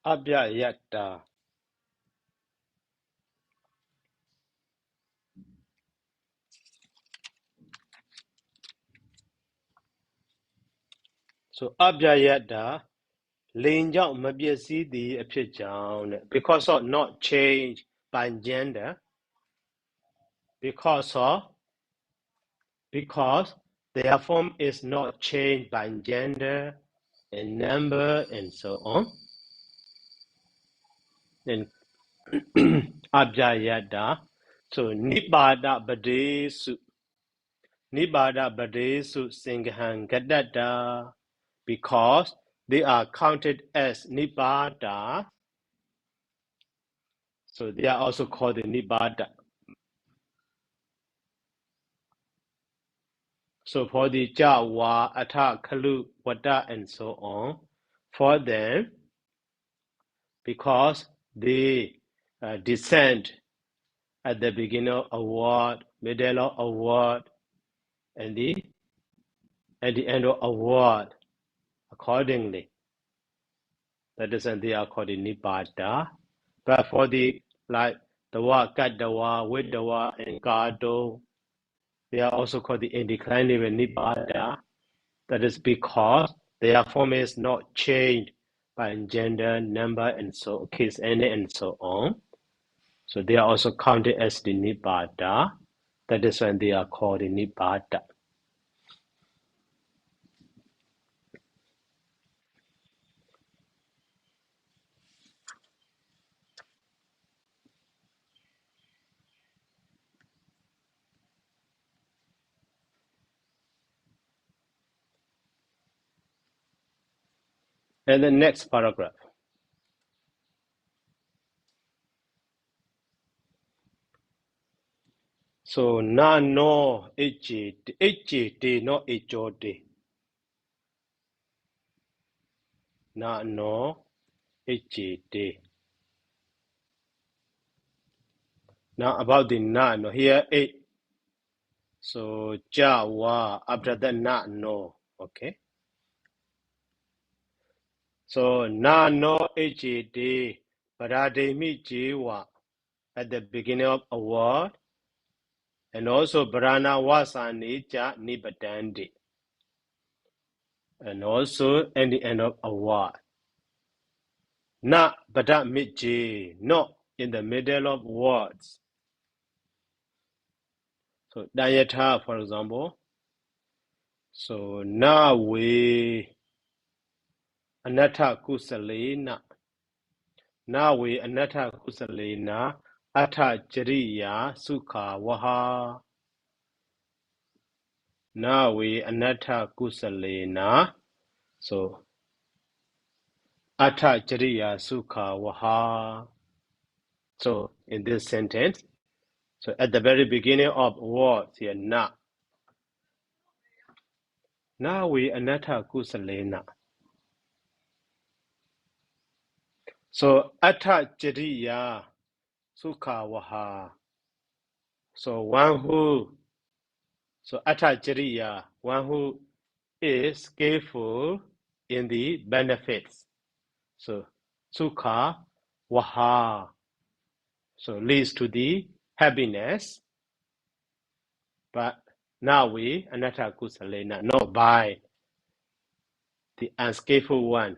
abya yada. So abya yada, Lin Jiao Mabiasi the appear because of not changed by gender, because their form is not changed by gender and number and so on. Then Abjayada. So Nibada Badesu Singhang Gadada, because they are counted as Nibada. So they are also called the Nibada. So for the Jawa, Ata, Kalu, Wada, and so on, for them, because they descend at the beginning of a word, middle of a word, and at the end of a word, accordingly. That is, and they are called the Nibada. But for the, like, the word Kadawa, Widawa, and Gado, they are also called the indeclining Nibada. That is because their form is not changed by gender, number, and so case any and so on. So they are also counted as the Nibada. That is when they are called the Nibada. And the next paragraph. So na no ejete no ejote. Na no ejete. Now about the na no here it. So jawa after that na no. Okay. So na no ejete parademi jiwa at the beginning of a word, and also brana wasani ja nibadandi, and also at the end of a word. Na bada miji, not in the middle of words. So dayata, for example. So na we anata kusalina. Na we anata kusalina ata jariya sukha waha. Na we anata kusalina. So ata jariya sukha waha. So in this sentence, so at the very beginning of words here, na we anata kusalina. So ata jariya sukha waha. So ata jariya, one who is skillful in the benefits. So sukha waha. So leads to the happiness. But now we anata kusalena, not by the unskillful one,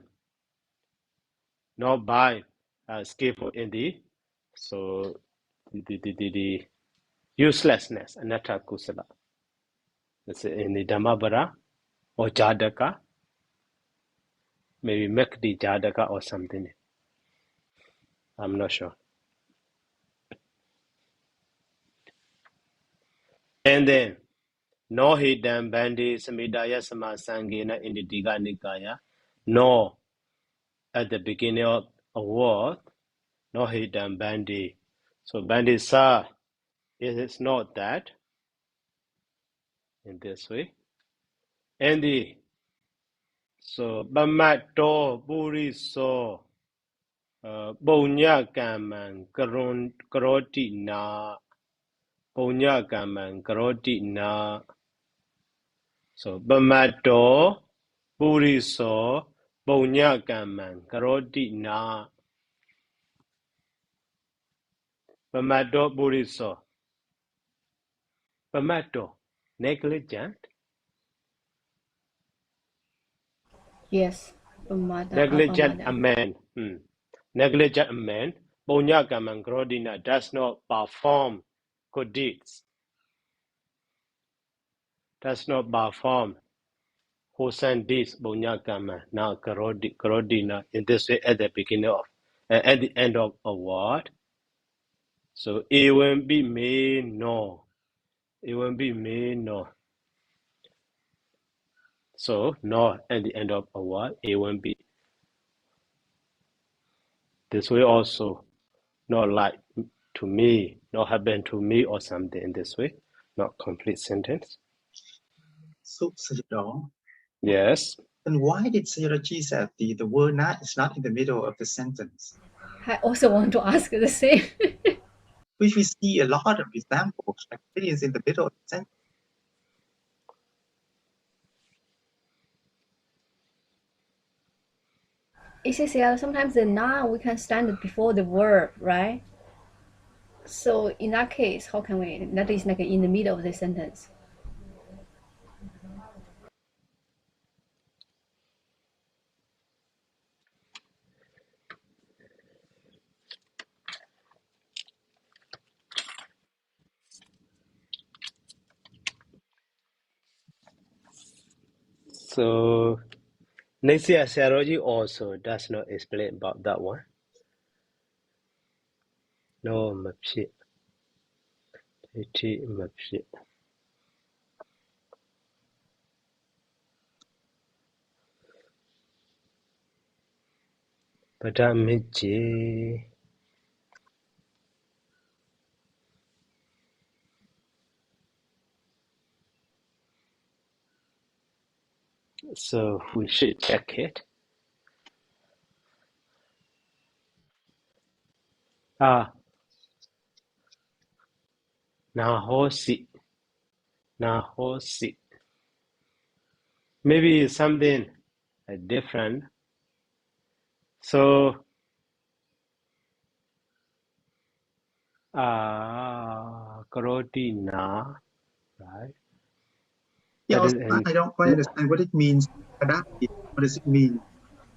not by skillful in the so the uselessness, anatta kusala. It's in the Dhammapara or Jādaka, maybe Mekdi Jādaka or something. I'm not sure. And then, no hidam bandi samidaya samasangena in the Diga Nikaya, no at the beginning of a word, no hidam bandi. So bandi sa, it is not that in this way. And the so Bamato Buriso Bonya Kaman Karoti na Bonya Kaman Karoti na. So Bamato Buriso Bonya Kaman Karoti na. Bamato Buriso Bamato negligent. Yes. Pamada, Negligent apamada. a man. Negligent a man. Bonya Kaman Karodina does not perform good deeds. Does not perform who sent this Bunyakama now Karodina in this way at the beginning of at the end of a word. So it won't be me no. It won't be me no. So no at the end of a word, it won't be this way also. Not like to me, not happen to me or something in this way. Not complete sentence. So, Sayadaw, Yes. and why did Sayadaw say the word na is not in the middle of the sentence? I also want to ask the same. Which we see a lot of examples, like it is in the middle of the sentence. Issariya, sometimes the noun we can stand before the verb, right? So in that case, how can we? That is like in the middle of the sentence. So next year Saroji also does not explain about that one. No mapshit. Iti mapshit. Padamiji. So we should check it. Nahosi. Nahosi. Maybe it's something different. So Karoti na, right? Yeah, That is also, I don't quite understand what it means. Padati, what does it mean?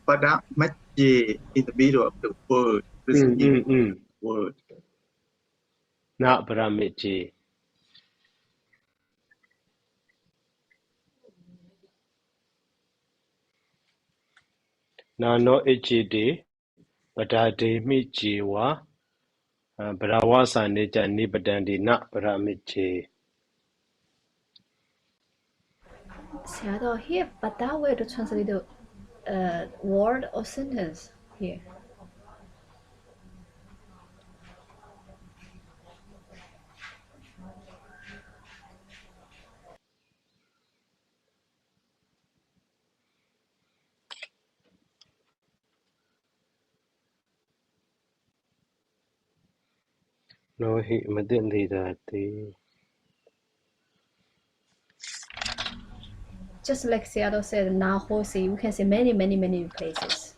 Padamaje in the middle of the word. What does it mean? Word. Not Paramiji. Na no ejide, Padade mijiwa, Parawasa neja nibadandi na Paramiji. Sayadaw here, but that way to translate the word or sentence here. No, he madindi dati. Just like Sayadaw said, Nahosi, we can say many places.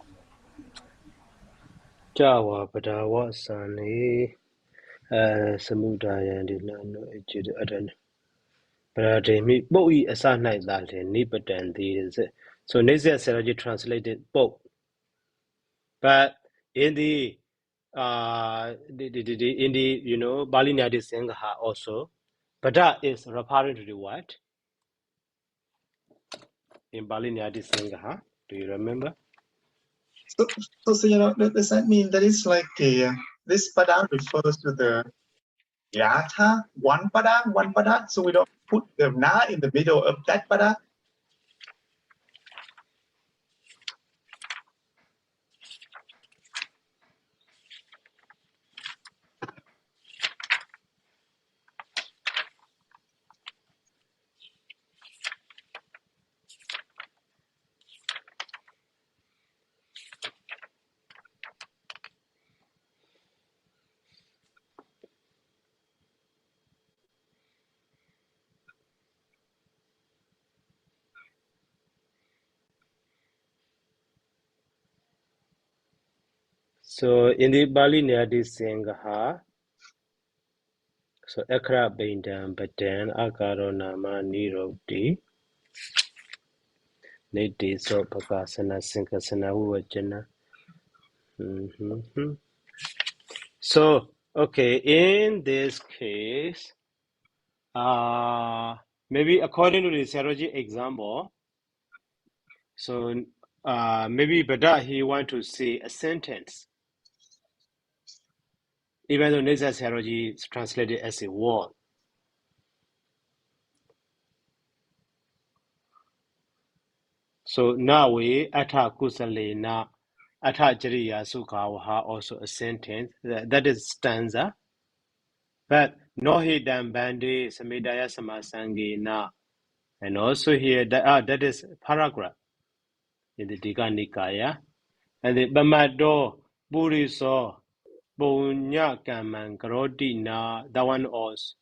Jawa Padawasa ne, Samudaya and no ejide adan. Parademi, Boi aside night that nibadandi is it. So Nezia Saraji translated both. But in the in the Pāļi Nyadi Sangha also, Pada is referring to the what? in Pāļi Nyati Sangaha? Do you remember? So you know, does that mean that it's like this pada refers to the yatha, one pada, so we don't put the na in the middle of that pada? So in the Pāļi Nyati Sangaha, so Ekra Bindam Batan Akaro Nama Niroti Niti So Pakasana Sinkasana Uvajana. So okay, in this case, maybe according to the Sayadaw example, so maybe Bada he want to say a sentence, even though Nisa Sayadaw is translated as a word. So now we Atha Kusalena, Atha Jariya Sukhawaha also a sentence, that is stanza. But Nohi Dam Bandi Samidaya Samasangena, and also here that is paragraph in the Digha Nikaya. And the Bamado Buriso Bunya Kaman Karodina, that one also.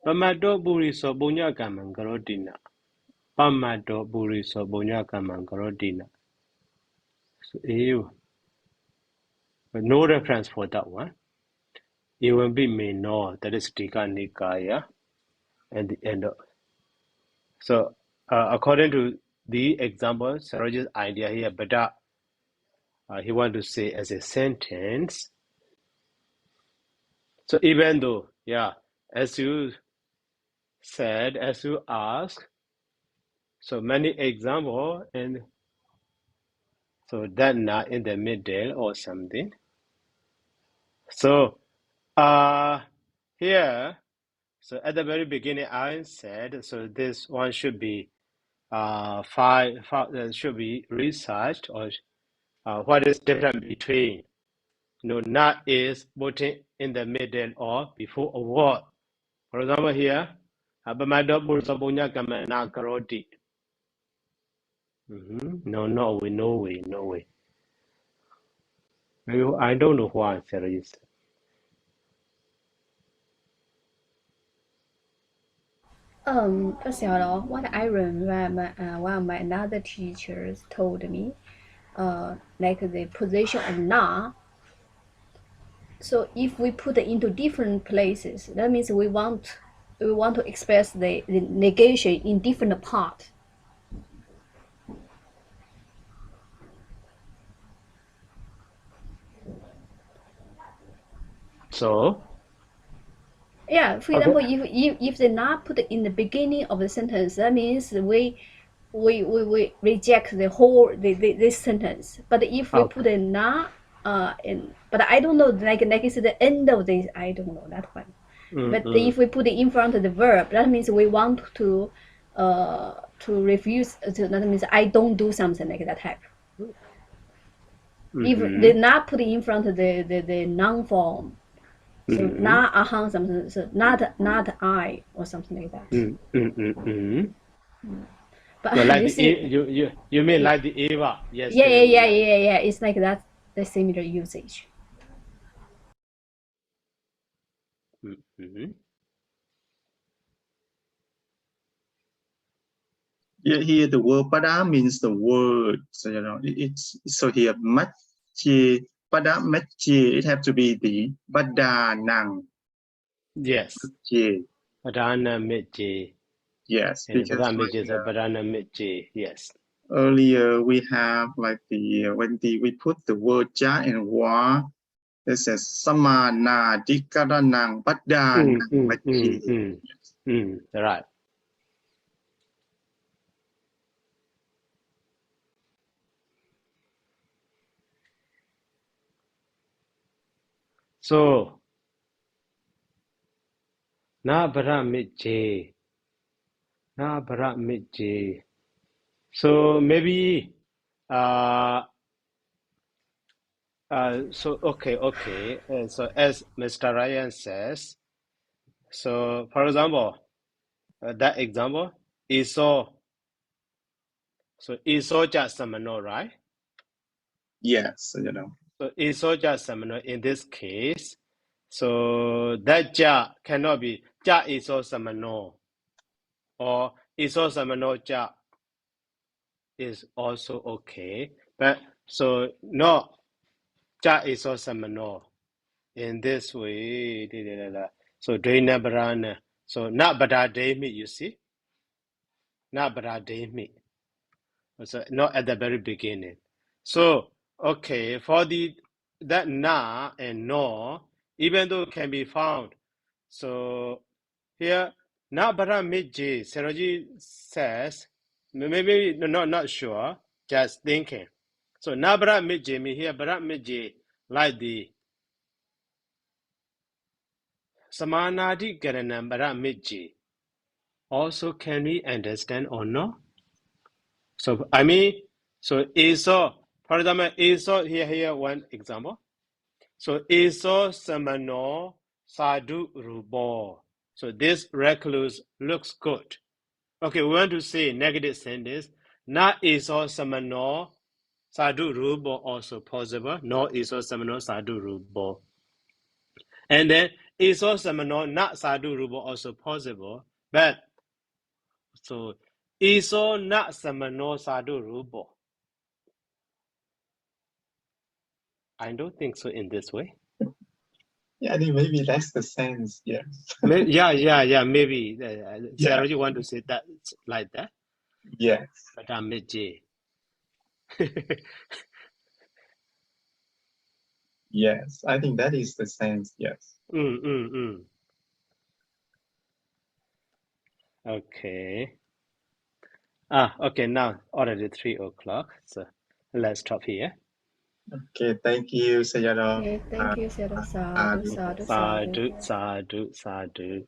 Bamado Buriso Bunya Kaman Karodina. Bamado Buriso Bunya Kaman Karodina. So you no reference for that one. It will be may know that is Digha Nikaya and the end of. So according to the example, Saroj's idea here, but he want to say as a sentence. So even though, yeah, as you said, as you asked, so many example, and so that not in the middle or something. So here, so at the very beginning I said, so this one should be should be researched, or what is different between not is putting in the middle or before a word. For example, here, Abamado Bursabunya Kamana Karoti. No way. Maybe I don't know why there is. Sayadaw, what I remember, one of my another teachers told me, like the position of na. So if we put it into different places, that means we want to express the negation in different parts. So? Yeah, for example, if they not put in the beginning of the sentence, that means we reject the whole this sentence. But if we put a not in, but I don't know, like it's the end of this, I don't know that one. But if we put it in front of the verb, that means we want to refuse. That means I don't do something like that type. If they not put it in front of the noun form. So not ahang something, so not I or something like that. But no, like you mean like the Eva? Yes. Yeah. It's like that, the similar usage. Yeah, here the word pada means the word. So you know, it's so here machi pada machi. It have to be the badanang. Yes. Badana mitji. Yes, because badana mitji. Yes. Earlier we have like when we put the word ja and wa. It says samana dikaranang badanang machi. Right. So na bara mitje. Na bara mitje. So maybe so okay. So as Mr. Ryan says, so for example, that example iso. So isoja samano, right? Yes, So isoja samano in this case. So that ja cannot be ja iso samano or iso samano ja is also okay. But so no ja iso samano in this way. So Dana Barana. So not Badademi, you see? Not Badademi. So not at the very beginning. So okay, for that na and no, even though it can be found. So here na bara miji, Seroji says, maybe not sure, just thinking. So na bara miji me here bara miji like the Samanadi Garanam bara miji. Also can we understand or no? So I mean, so Esau, for example, Esau here one example. So Esau samano sadhu rubo. So this recluse looks good. Okay, we want to say negative sentence. Not Esau samano sadhu rubo also possible. No Esau samano sadhu rubo. And then Esau samano not sadhu rubo also possible. But so Esau not samano sadhu rubo. I don't think so in this way. Yeah, I think maybe that's the sense. Yeah. Yeah. Maybe. Sarah, Yeah. you want to say that like that? Yes. But I'm J. Yes, I think that is the sense. Yes. Okay. Okay. Now already 3 o'clock. So let's stop here. Okay. Thank you, Sayadaw. Okay, thank you, Sayadaw. Sadhu, sadhu, sadhu. Sadhu.